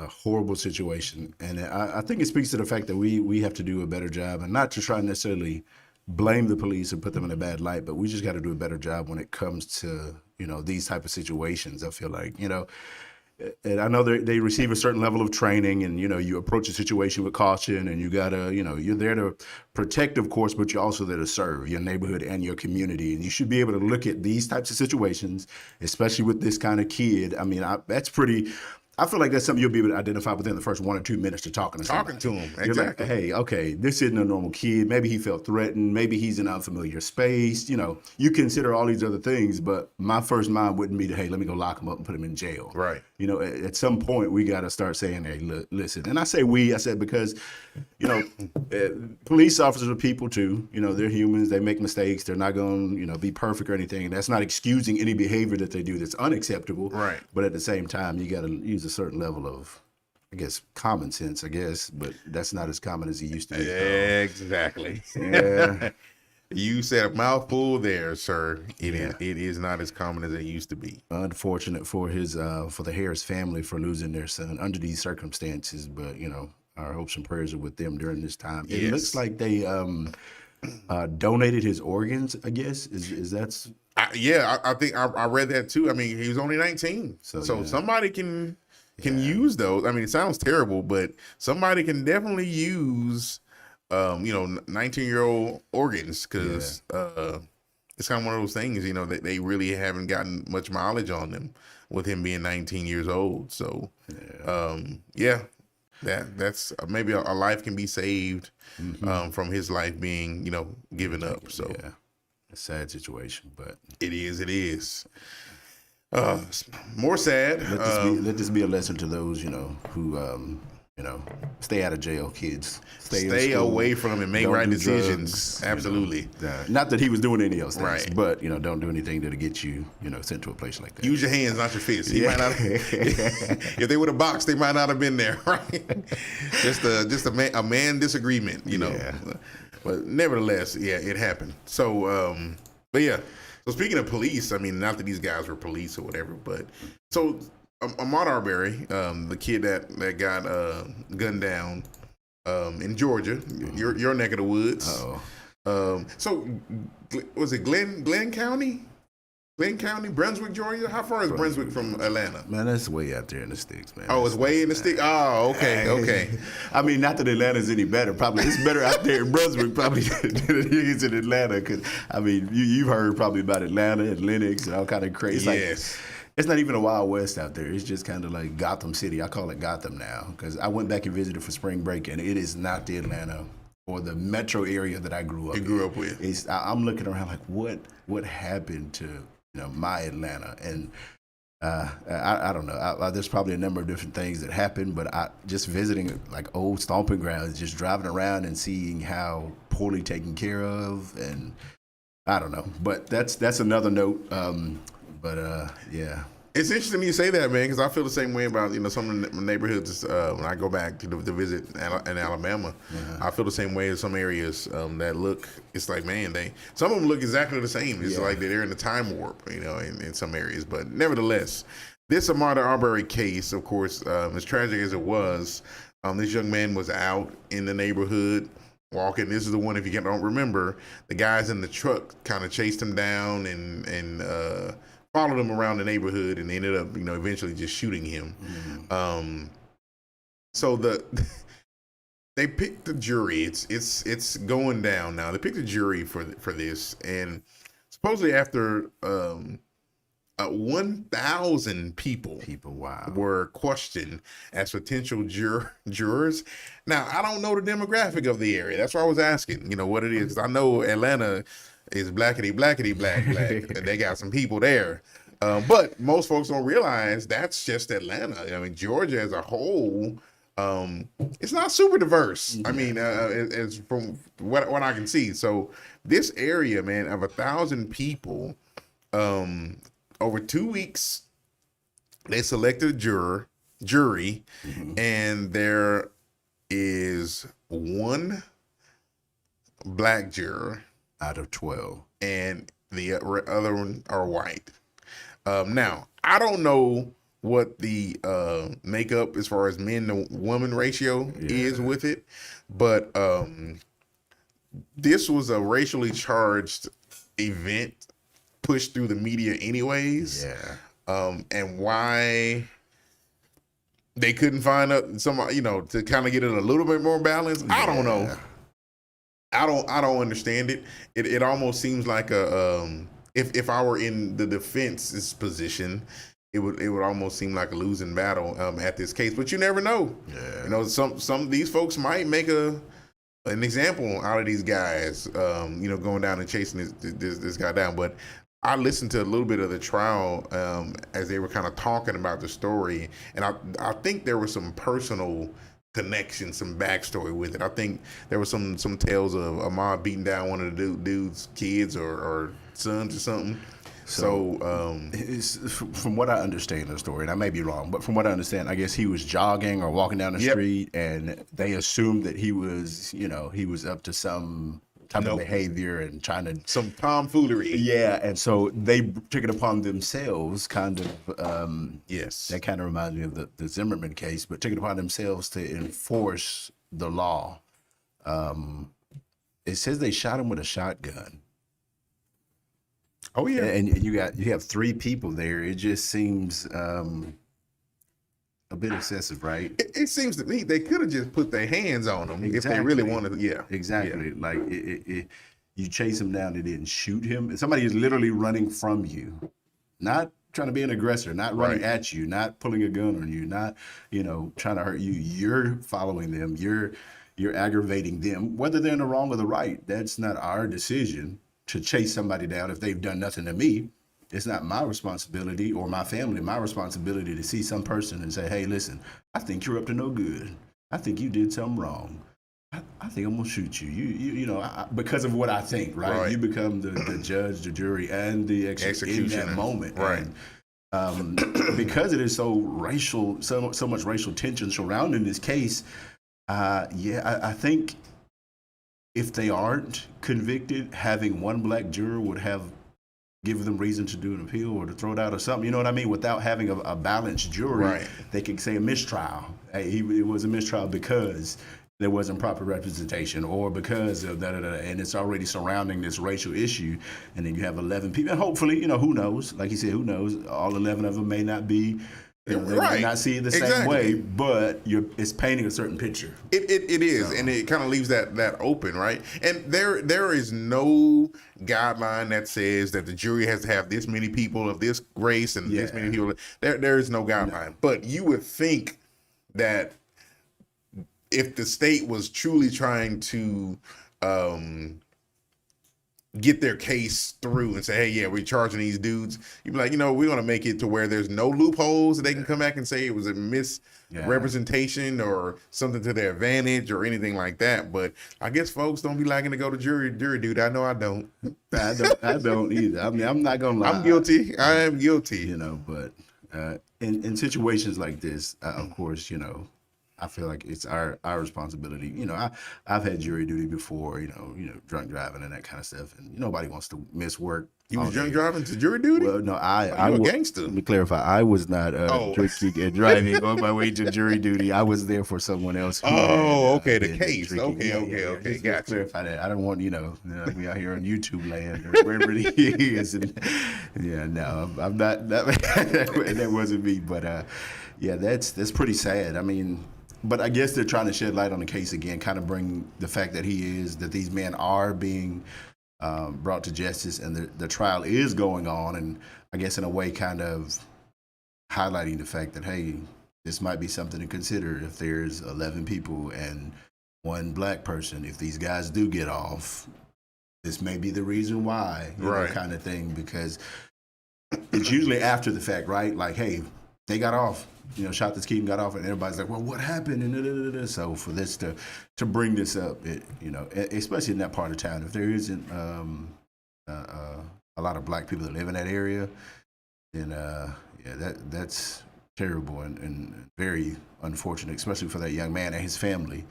horrible situation. And I think it speaks to the fact that we have to do a better job, and not to try necessarily blame the police or put them in a bad light, but we just got to do a better job when it comes to, these type of situations. I feel like, and I know they receive a certain level of training, and, you approach a situation with caution, and you got to, you're there to protect, of course, but you're also there to serve your neighborhood and your community. And you should be able to look at these types of situations, especially with this kind of kid. I mean, I feel like that's something you'll be able to identify within the first 1 or 2 minutes to talking to somebody. Talking to him, You're exactly. like, hey, okay, this isn't a normal kid. Maybe he felt threatened. Maybe he's in an unfamiliar space. You consider all these other things, but my first mind wouldn't be to, hey, let me go lock him up and put him in jail. Right. At some point, we got to start saying, hey, listen. And I say I said because, police officers are people too. They're humans. They make mistakes. They're not going to, be perfect or anything. And that's not excusing any behavior that they do that's unacceptable. Right. But at the same time, you got to use a certain level of, I guess, common sense, but that's not as common as it used to be. Exactly. Yeah. You said a mouthful there, sir. It is not as common as it used to be. Unfortunate for for the Harris family for losing their son under these circumstances, but our hopes and prayers are with them during this time. Yes. It looks like they donated his organs, I guess. Is that? I think I read that too. I mean, he was only 19, so somebody can use those. I mean, it sounds terrible, but somebody can definitely use 19-year-old organs, because it's kind of one of those things, that they really haven't gotten much mileage on them with him being 19 years old. So, that's maybe a life can be saved from his life being, given up. So, a sad situation, but it is. More sad. Let this be a lesson to those, who stay out of jail, kids. Stay away from them and make right decisions. Absolutely. Not that he was doing any of those things, but don't do anything that'll get you, sent to a place like that. Use your hands, not your fists. He might not. If they would have boxed, they might not have been there. Right? Just a man disagreement, Yeah. But nevertheless, it happened. So, So speaking of police, I mean, not that these guys were police or whatever, but so. Ahmaud Arbery, the kid that got gunned down in Georgia, your neck of the woods. So was it Glenn County? Glenn County, Brunswick, Georgia? How far is Brunswick from Atlanta? Man, that's way out there in the sticks, man. Oh, it's way in the sticks? Oh, okay. I mean, not that Atlanta's any better. Probably it's better out there in Brunswick probably than it is in Atlanta. Because, I mean, you've heard probably about Atlanta and Lenox and all kind of crazy. Yes. It's not even a Wild West out there. It's just kind of like Gotham City. I call it Gotham now because I went back and visited for spring break, and it is not the Atlanta or the metro area that I grew up with. I'm looking around like, what happened to my Atlanta? And I don't know. There's probably a number of different things that happened, but just visiting like old stomping grounds, just driving around and seeing how poorly taken care of and I don't know, but that's another note. Yeah. It's interesting you say that, man, because I feel the same way about some of the neighborhoods when I go back to visit in Alabama. I feel the same way in some areas that look. It's like, man, some of them look exactly the same. It's like they're in a time warp, in some areas. But nevertheless, this Ahmaud Arbery case, of course, as tragic as it was, this young man was out in the neighborhood walking. This is the one, if you don't remember, the guys in the truck kind of chased him down and followed him around the neighborhood and ended up, eventually just shooting him. So they picked the jury. It's going down now. They picked a jury for this, and supposedly after 1,000 people were questioned as potential jurors. Now, I don't know the demographic of the area. That's why I was asking, what it is. I know Atlanta is blackety black. And they got some people there. But most folks don't realize that's just Atlanta. I mean, Georgia as a whole, it's not super diverse. I mean, it's from what I can see. So this area, man, of 1,000 people, over 2 weeks, they selected a jury, and there is one black juror out of 12, and the other one are white. Now, I don't know what the makeup as far as men to woman ratio is with it, but this was a racially charged event pushed through the media anyways. And why they couldn't find somebody, to kind of get it a little bit more balanced, I don't know. I don't understand it. It almost seems like if I were in the defense's position, it would almost seem like a losing battle at this case. But you never know. Some of these folks might make an example out of these guys. Going down and chasing this guy down. But I listened to a little bit of the trial as they were kind of talking about the story, and I think there was some personal connection, some backstory with it. I think there was some tales of Ahmaud beating down one of the dude's kids or sons or something. So from what I understand of the story, and I may be wrong, but from what I understand, I guess he was jogging or walking down the street, and they assumed that he was up to some type of behavior and trying to some tomfoolery. Yeah, and so they took it upon themselves, kind of. Yes, that kind of reminds me of the Zimmerman case, but took it upon themselves to enforce the law. It says they shot him with a shotgun. Oh yeah, and you have 3 people there. It just seems a bit excessive, right? It seems to me they could have just put their hands on them if they really wanted. Yeah, exactly. Yeah. Like you chase him down, they didn't shoot him. Somebody is literally running from you, not trying to be an aggressor, not running at you, not pulling a gun on you, not trying to hurt you. You're following them. You're aggravating them, whether they're in the wrong or the right. That's not our decision to chase somebody down if they've done nothing to me. It's not my responsibility or my family, my responsibility to see some person and say, hey, listen, I think you're up to no good. I think you did something wrong. I think I'm gonna shoot you. Because of what I think, right? You become the judge, the jury, and the executioner in that moment, right? And, because it is so racial, so much racial tension surrounding this case. I think if they aren't convicted, having one black juror would give them reason to do an appeal or to throw it out or something. You know what I mean? Without having a balanced jury, they could say a mistrial. Hey, it was a mistrial because there wasn't proper representation or because of and it's already surrounding this racial issue. And then you have 11 people, and hopefully, who knows? Like you said, who knows? All 11 of them may not be. They may not see it the same way, but it's painting a certain picture. It is, and it kind of leaves that open, right? And there is no guideline that says that the jury has to have this many people of this race and this many people. There is no guideline. No. But you would think that if the state was truly trying to get their case through and say, hey, yeah, we're charging these dudes. You'd be like, we're going to make it to where there's no loopholes that they can come back and say it was a misrepresentation or something to their advantage or anything like that. But I guess folks don't be liking to go to jury duty. I know I don't. I don't either. I mean, I'm not going to lie. I'm guilty. I am guilty. But in situations like this, of course, I feel like it's our responsibility. I've had jury duty before, drunk driving and that kind of stuff. And nobody wants to miss work. You was drunk driving to jury duty? Well, no, I was a gangster. Let me clarify. I was not drinking and driving on my way to jury duty. I was there for someone else. Okay, the case. Okay, gotcha. Clarify that. I don't want, we out here on YouTube land or wherever it is. And, no, I'm not. That wasn't me. But, that's pretty sad. I mean, but I guess they're trying to shed light on the case again, kind of bring the fact that these men are being brought to justice, and the trial is going on, and I guess in a way kind of highlighting the fact that, hey, this might be something to consider if there's 11 people and one black person. If these guys do get off, this may be the reason why, right, kind of thing, because it's usually after the fact, right? Like, hey, they got off. Shot this kid and got off, and everybody's like, well, what happened? And so for this to bring this up, especially in that part of town, if there isn't a lot of black people that live in that area, then that's terrible and very unfortunate, especially for that young man and his family.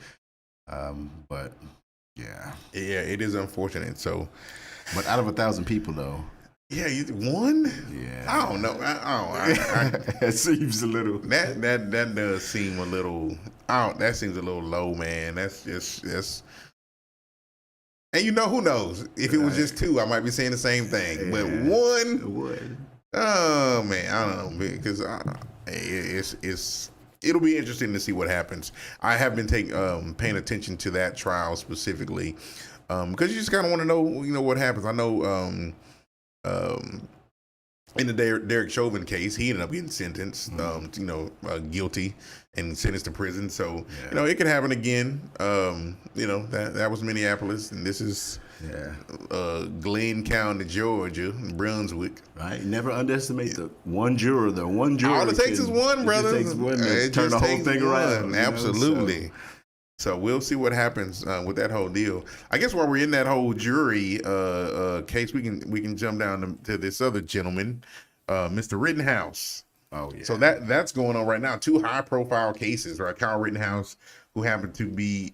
But it is unfortunate. So, but out of 1,000 people, though. Yeah, one. Yeah, I don't know. It seems a little. That does seem a little. That seems a little low, man. That's just. And who knows? If it was just two, I might be saying the same thing. But one. Oh man, I don't know, because it'll be interesting to see what happens. I have been paying attention to that trial specifically, because you just kind of want to know, what happens. I know. In the Derek Chauvin case, he ended up getting sentenced, guilty and sentenced to prison. So, it could happen again. That was Minneapolis, and this is Glenn County, Georgia, Brunswick. Right. Never underestimate the one juror, though. One juror. All it takes is one, brother. It just takes one to turn the whole thing around. Absolutely. So we'll see what happens with that whole deal. I guess while we're in that whole jury case, we can jump down to this other gentleman, Mr. Rittenhouse. Oh yeah. So that's going on right now. Two high-profile cases, right? Kyle Rittenhouse, who happened to be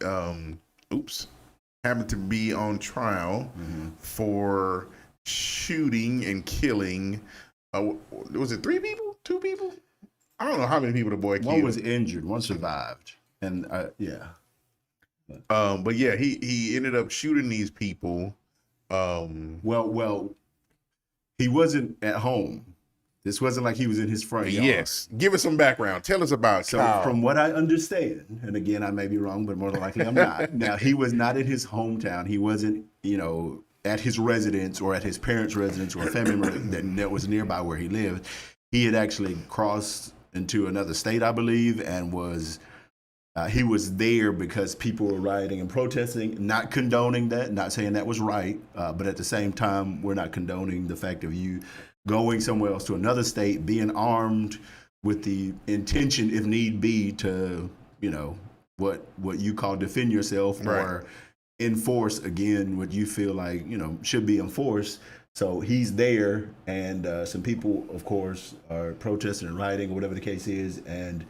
on trial for shooting and killing. Was it 3 people? 2 people? I don't know how many people the boy killed. One was injured. One survived. And but yeah, he ended up shooting these people. Well, he wasn't at home. This wasn't like he was in his front yard. Yes. Give us some background. Tell us about Kyle. From what I understand, and again, I may be wrong, but more than likely I'm not. Now, he was not in his hometown. He wasn't, at his residence or at his parents' residence or a family member that was nearby where he lived. He had actually crossed into another state, I believe, and he was there because people were rioting and protesting, not condoning that, not saying that was right, but at the same time, we're not condoning the fact of you going somewhere else to another state, being armed with the intention, if need be, to, what you call defend yourself, right, or enforce, again, what you feel like, should be enforced. So he's there, and some people, of course, are protesting and rioting, or whatever the case is, and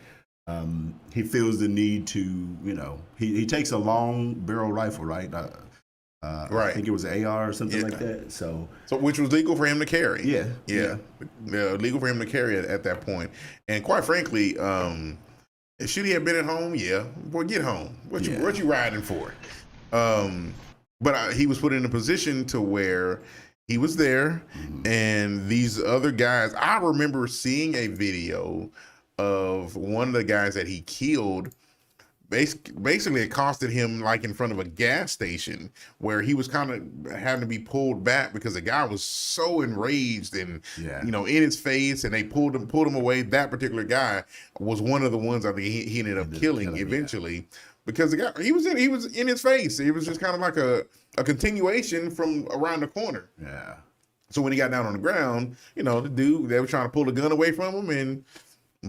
he feels the need to, he takes a long barrel rifle, right? Right. I think it was an AR or something like that. So which was legal for him to carry. Yeah. Legal for him to carry at that point. And quite frankly, should he have been at home? Yeah. Boy, get home. What you riding for? But he was put in a position to where he was there, and these other guys. I remember seeing a video of one of the guys that he killed. Basically, it costed him, like, in front of a gas station, where he was kind of having to be pulled back because the guy was so enraged and in his face, and they pulled him away. That particular guy was one of the ones I think he ended up killing eventually. because the guy he was in his face. It was just kind of like a continuation from around the corner. Yeah. So when he got down on the ground, the dude, they were trying to pull the gun away from him, and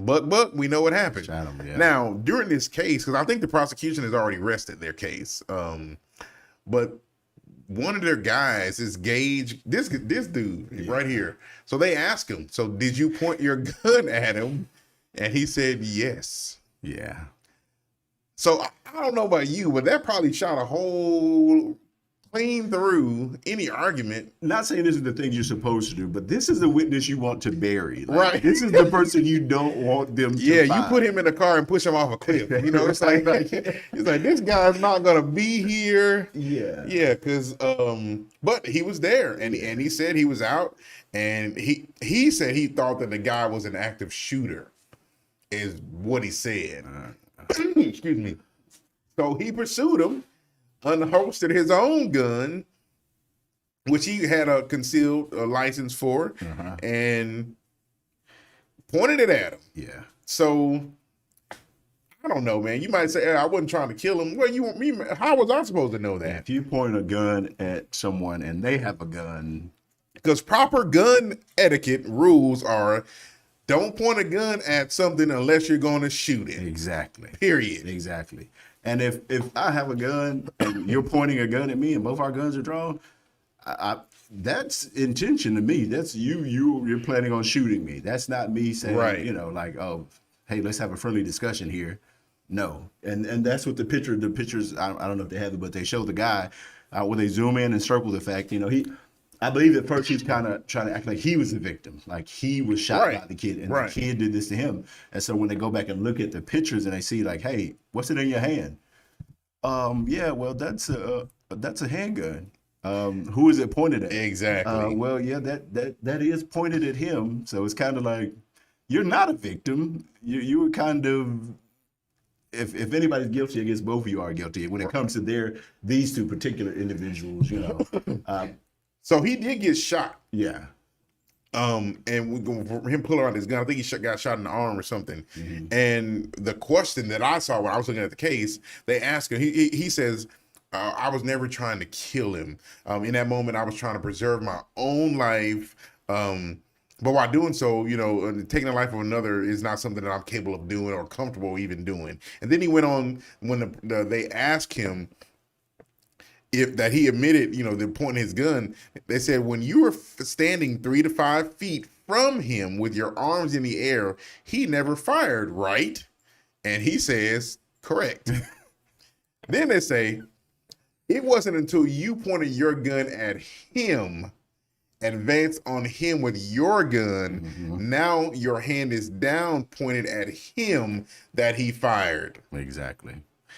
Buck, we know what happened. Shot him, yeah. Now, during this case, because I think the prosecution has already rested their case, but one of their guys is Gage, this dude right here. So they asked him, so did you point your gun at him? And he said, yes. Yeah. So I don't know about you, but that probably shot a hole clean through any argument. Not saying this is the thing you're supposed to do, but this is the witness you want to bury. Right. This is the person you don't want them to Yeah, find. you put him in a car and push him off a cliff. It's like this guy's not gonna be here. Yeah. Yeah, because but he was there, and he said he was out, and he said he thought that the guy was an active shooter, is what he said. Excuse me. So he pursued him, unholstered his own gun, which he had a concealed license for, and pointed it at him. Yeah. So I don't know, man. You might say, I wasn't trying to kill him. Well, how was I supposed to know that? If you point a gun at someone and they have a gun, Because proper gun etiquette rules are, don't point a gun at something unless you're going to shoot it. exactly. Period. Exactly. And if I have a gun and you're pointing a gun at me and both our guns are drawn, that's intention to me. That's you're planning on shooting me. That's not me saying, Right. like, oh, hey, let's have a friendly discussion here. No. And that's what the pictures, I don't know if they have it, but they show the guy when they zoom in and circle the fact, I believe at first he's kind of trying to act like he was the victim, like he was shot by the kid, and the kid did this to him. And so when they go back and look at the pictures and they see like, hey, what's it in your hand? Yeah, well, that's a handgun. Who is it pointed at? Exactly. Well, yeah, that is pointed at him. So it's kind of like you're not a victim. You were kind of. If anybody's guilty, I guess both of you are guilty. When it comes to these two particular individuals, So he did get shot. Yeah. And we go for him pulling out his gun. I think he got shot in the arm or something. And the question that I saw when I was looking at the case, they asked him. He says, "I was never trying to kill him. In that moment, I was trying to preserve my own life. But while doing so, taking the life of another is not something that I'm capable of doing or comfortable even doing." And then he went on when they asked him that he admitted, they're pointing his gun. They said, when you were standing 3 to 5 feet from him with your arms in the air, he never fired, right? And he says, correct. Then they say, it wasn't until you pointed your gun at him, advanced on him with your gun, now your hand is down, pointed at him, that he fired. Exactly.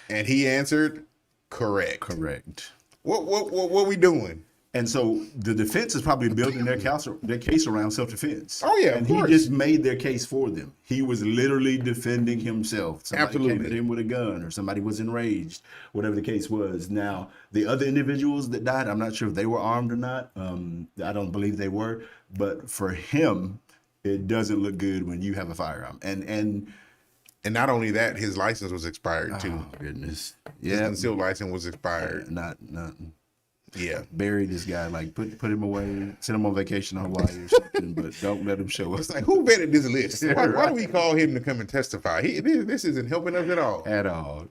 And he answered, correct. Correct. What we doing? And so the defense is probably building their case around self-defense. Oh, yeah, and of course. he just made their case for them. He was literally defending himself. Somebody came at him with a gun, or somebody was enraged, whatever the case was. Now, the other individuals that died, I'm not sure if they were armed or not. I don't believe they were. But for him, it doesn't look good when you have a firearm. And not only that, his license was expired too. Oh goodness! His concealed license was expired. Not. Yeah. Bury this guy, like put him away, send him on vacation to Hawaii or something, but don't let him show up. It's like, who vetted this list? Why do we call him to come and testify? This isn't helping us at all. At all.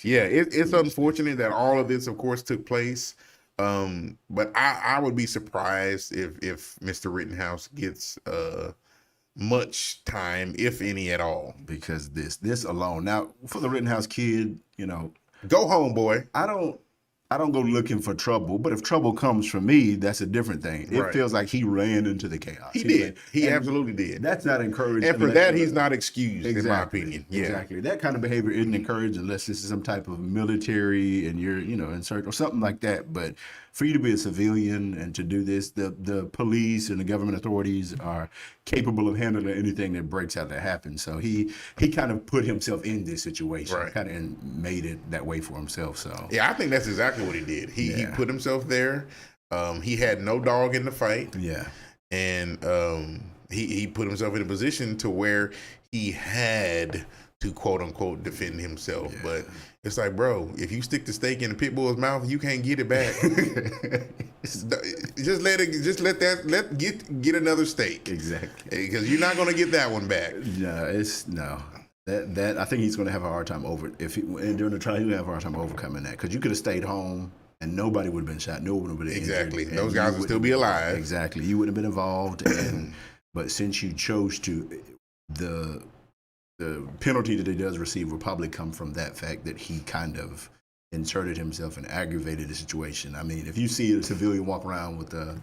Yeah, it's unfortunate that all of this, of course, took place. But I would be surprised if Mr. Rittenhouse gets much time, if any at all. Because this alone. Now, for the Rittenhouse kid, go home, boy. I don't go looking for trouble, but if trouble comes from me, that's a different thing. It feels like he ran into the chaos. He did. He absolutely did. That's not encouraged. And for that, he's not excused, in my opinion. Yeah. Exactly. That kind of behavior isn't encouraged unless this is some type of military and you're, in search or something like that. But for you to be a civilian and to do this, the police and the government authorities are capable of handling anything that breaks out that happens. So he kind of put himself in this situation, kind of made it that way for himself. So yeah, I think that's exactly what he did. He put himself there. He had no dog in the fight. Yeah, and he put himself in a position to where he had to quote unquote defend himself. But it's like, bro, if you stick the steak in the pit bull's mouth, you can't get it back. Get another steak. Exactly. Because you're not gonna get that one back. No. That I think he's going to have a hard time during the trial he'll have a hard time overcoming that, because you could have stayed home and nobody would have been shot, no one would have been exactly. injured, those guys would still be alive. Exactly, you wouldn't have been involved, but since you chose to, the penalty that he does receive will probably come from that fact that he kind of inserted himself and aggravated the situation. I mean, if you see a civilian walk around with a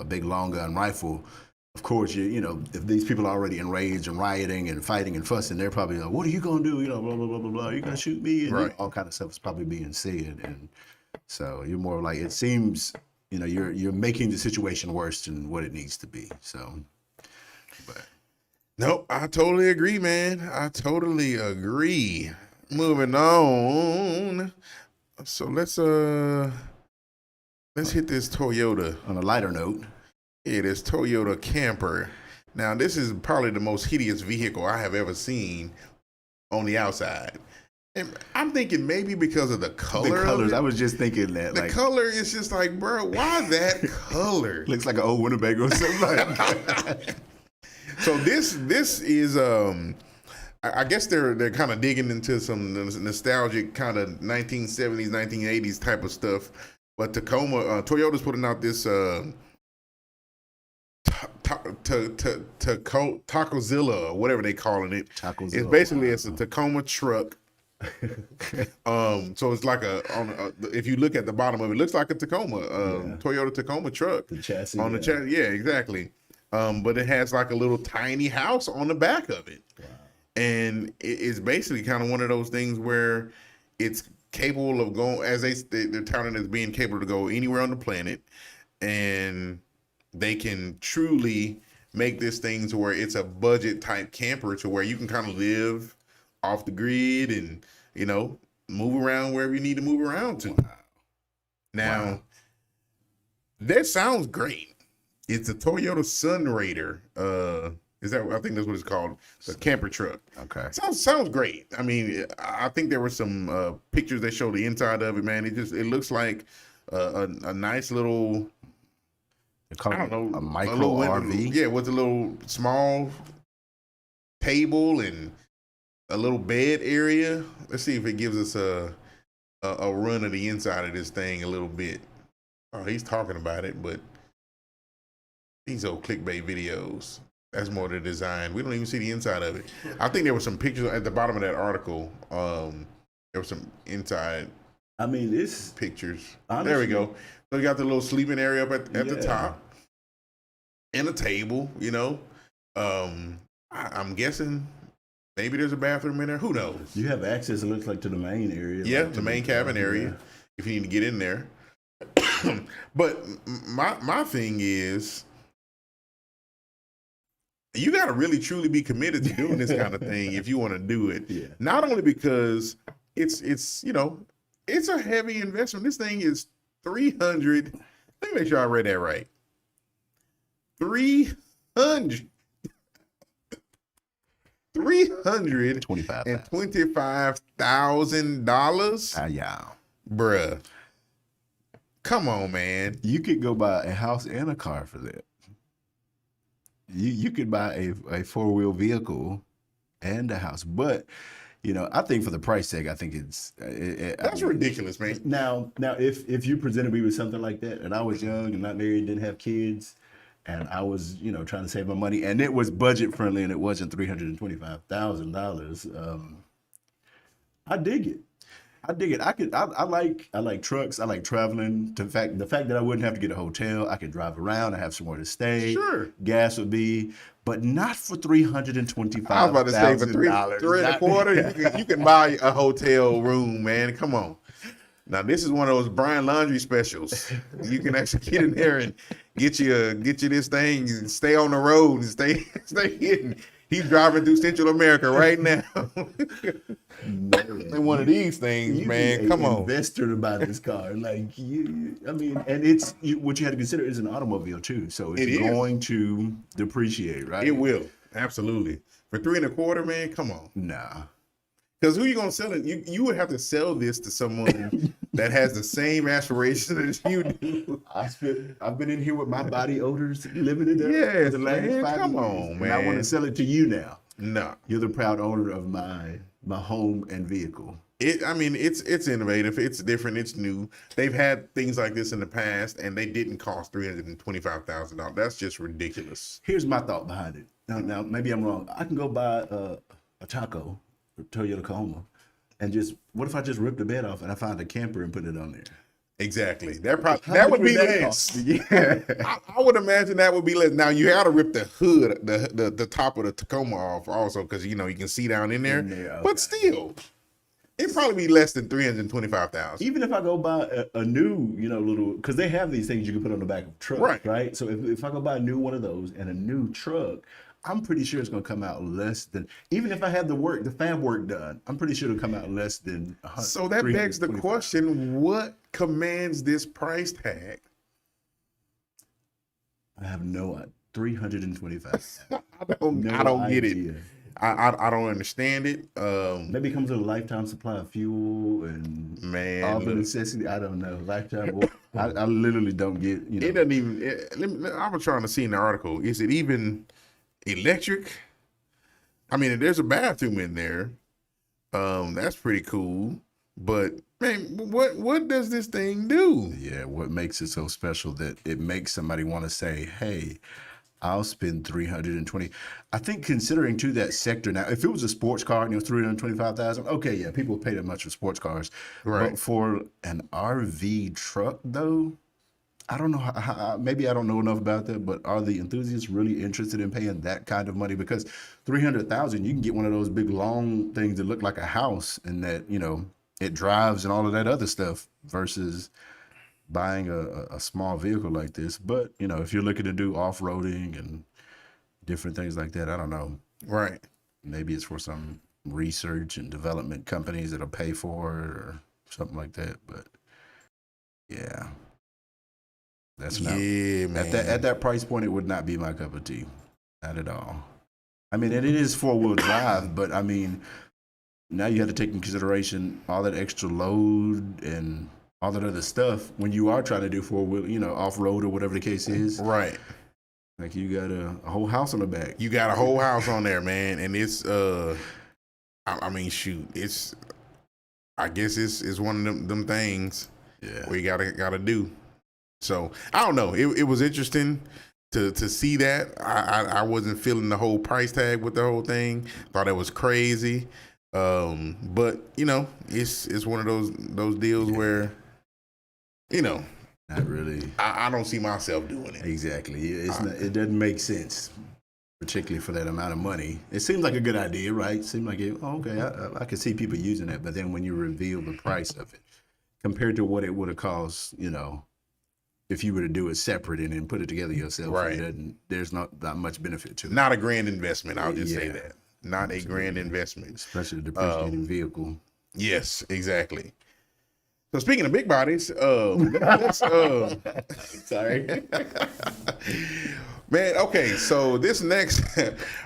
big long gun rifle, of course, if these people are already enraged and rioting and fighting and fussing, they're probably like, what are you going to do? Blah, blah, blah, blah, blah. You're going to shoot me? And right. All kind of stuff is probably being said. And so you're more like, it seems, you're making the situation worse than what it needs to be. So, but. Nope, I totally agree, man. I totally agree. Moving on. So let's hit this Toyota. On a lighter note. Yeah, this Toyota camper. Now, this is probably the most hideous vehicle I have ever seen on the outside. And I'm thinking maybe because of the color. The colors, I was just thinking that. The color is just like, bro, why that color? Looks like an old Winnebago or something like that. So this is, I guess they're kind of digging into some nostalgic kind of 1970s, 1980s type of stuff. But Toyota's putting out this Tacozilla, or whatever they calling it. Tacozilla. It's basically it's a Tacoma truck. So it's like if you look at the bottom of it, looks like a Tacoma, Toyota Tacoma truck. The chassis. On the chassis, yeah, exactly. But it has like a little tiny house on the back of it. Wow. And it's basically kind of one of those things where it's capable of going, as they're touting as being capable to go anywhere on the planet, and they can truly make this thing to where it's a budget type camper to where you can kind of live off the grid and, move around wherever you need to move around to. Wow. Now, that sounds great. It's a Toyota Sun Raider. I think that's what it's called. The camper truck. Okay. Sounds great. I mean, I think there were some pictures that show the inside of it, man. It looks like a nice little, I don't know, a micro RV. Yeah, with a little small table and a little bed area. Let's see if it gives us a run of the inside of this thing a little bit. Oh, he's talking about it, but these old clickbait videos, that's more the design. We don't even see the inside of it. I think there were some pictures at the bottom of that article. There were some inside this pictures. Honestly, there we go. So you got the little sleeping area up at the top. And a table, I'm guessing maybe there's a bathroom in there. Who knows? You have access, it looks like, to the main area. Yeah, the main cabin area, if you need to get in there. But my thing is, you got to really truly be committed to doing this kind of thing if you want to do it. Yeah. Not only because it's a heavy investment. This thing is 300. Let me make sure I read that right. $325,000. Yeah. Bruh. Come on, man. You could go buy a house and a car for that. You could buy a four-wheel vehicle and a house. But, I think for the price tag, I think that's ridiculous, man. Now, if you presented me with something like that, and I was young and not married, didn't have kids, and I was, trying to save my money, and it was budget friendly, and it wasn't $325,000, I dig it. I like trucks. I like traveling. The fact that I wouldn't have to get a hotel, I could drive around. I have somewhere to stay. Sure. Gas would be, but not for $325,000. I was about to say for $325,000, you can buy a hotel room, man. Come on. Now this is one of those Brian Laundrie specials. You can actually get in there and get you this thing. You stay on the road and stay hidden. He's driving through Central America right now. In one of these things, man. Come on. Investor to buy this car. Like, and what you had to consider is an automobile too. So it's going to depreciate, right? It will. Absolutely. For 3.25, man, come on. Nah. Because who you gonna sell it? You would have to sell this to someone that has the same aspirations as you do. I've been in here with my body odors, living in there Yes, for the last man. 5 Come years, on, and I want man. to sell it to you now. No. You're the proud owner of my home and vehicle. It's innovative. It's different. It's new. They've had things like this in the past, and they didn't cost $325,000. That's just ridiculous. Here's my thought behind it. Now maybe I'm wrong. I can go buy a Taco, or Toyota Tacoma, and what if I just rip the bed off and I find a camper and put it on there? Exactly. That would be less. Yeah. I would imagine that would be less. Now you got to rip the hood, the top of the Tacoma off also, because you can see down in there. Okay. But still, it'd probably be less than $325,000. Even if I go buy a new, little, because they have these things you can put on the back of trucks, right? So if I go buy a new one of those and a new truck, I'm pretty sure it's going to come out less than, even if I had the fab work done, I'm pretty sure it'll come out less than $100. So that begs the question, what commands this price tag? I have no idea. $325. I don't get it. I don't understand it. Maybe it comes with a lifetime supply of fuel and all the necessity. I don't know. Lifetime. I literally don't get. It doesn't even. I was trying to see in the article. Is it even electric? I mean, there's a bathroom in there. That's pretty cool. But man, what does this thing do? Yeah, what makes it so special that it makes somebody want to say, "Hey, I'll spend $320." I think considering to that sector now, if it was a sports car and it was $325,000, okay, yeah, people pay that much for sports cars. Right. But for an RV truck, though, I don't know. Maybe I don't know enough about that, but are the enthusiasts really interested in paying that kind of money? Because $300,000, you can get one of those big long things that look like a house, and that it drives and all of that other stuff, versus buying a small vehicle like this. But if you're looking to do off-roading and different things like that, I don't know. Right. Maybe it's for some research and development companies that'll pay for it or something like that. But yeah, that's not. Yeah, man. At that price point, it would not be my cup of tea. Not at all. I mean, and it is 4-wheel drive, but I mean, now you have to take in consideration all that extra load and all that other stuff when you are trying to do 4-wheel, off-road or whatever the case is. Right. Like you got a whole house on the back. You got a whole house on there, man, and it's I mean, shoot, I guess it's one of them things where you gotta do. So I don't know. It was interesting to see that. I wasn't feeling the whole price tag with the whole thing. Thought it was crazy. But it's one of those deals where not really. I don't see myself doing it. Exactly. It doesn't make sense, particularly for that amount of money. It seems like a good idea, right? It seemed like okay, I can see people using it, but then when you reveal the price of it compared to what it would have cost, if you were to do it separate and then put it together yourself, right? There's not much benefit to it. Not a grand investment. I'll just say that. Not a grand investment, especially a depreciating vehicle. Yes, exactly. So speaking of big bodies, let's, sorry, man. Okay, so this next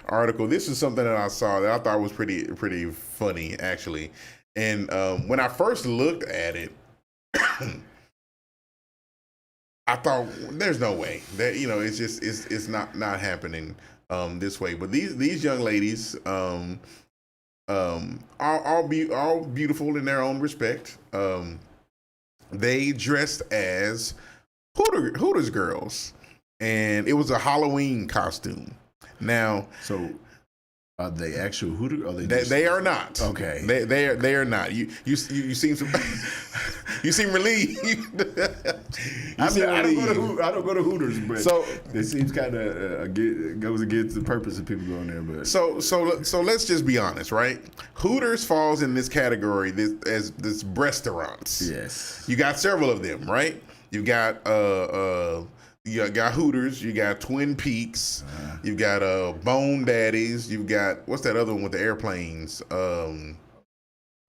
article, this is something that I saw that I thought was pretty funny, actually. And when I first looked at it, I thought, "There's no way that it's just it's not happening this way." But these young ladies, all beautiful in their own respect. They dressed as Hooters girls, and it was a Halloween costume. Now, so are they actual Hooters? They are not. Okay. They are not. You seem you seem relieved. I don't go to Hooters, but so it seems kind of goes against the purpose of people going there. But so let's just be honest, right? Hooters falls in this category as restaurants. Yes. You got several of them, right? You got you got Hooters, you got Twin Peaks, you've got Bone Daddies, you've got, what's that other one with the airplanes?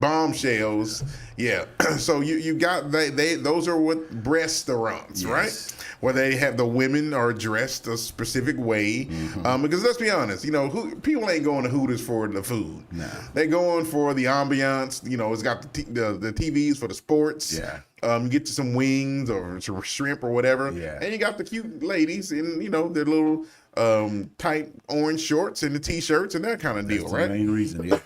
bombshells. Yeah. So you got those are what restaurants, right? Where they have the women are dressed a specific way. Because let's be honest, people ain't going to Hooters for the food. No. They going for the ambiance. It's got the TVs for the sports. Yeah. You get to some wings or some shrimp or whatever. Yeah. And you got the cute ladies in their little tight orange shorts and the t-shirts and that kind of deal, That's right? the main reason. Yeah.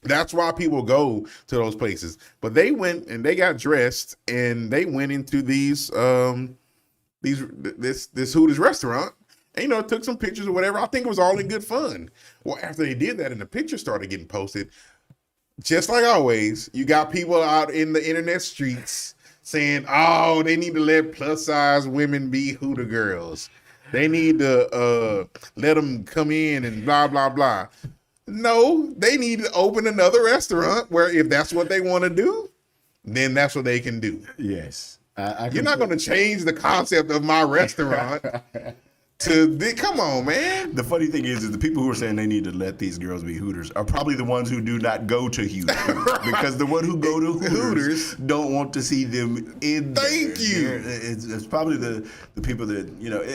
That's why people go to those places. But they went and they got dressed and they went into this Hooters restaurant and took some pictures or whatever. I think it was all in good fun. Well, after they did that and the pictures started getting posted, just like always, you got people out in the internet streets saying, "Oh, they need to let plus size women be Hooter girls. They need to let them come in and blah blah blah." No, they need to open another restaurant where if that's what they want to do, then that's what they can do. Yes. You're not going to change the concept of my restaurant come on, man. The funny thing is the people who are saying they need to let these girls be Hooters are probably the ones who do not go to Hooters. Because the one who go to Hooters don't want to see them in there. Thank you. It's probably the people that,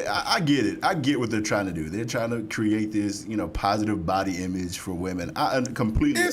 I get it. I get what they're trying to do. They're trying to create this, positive body image for women. I completely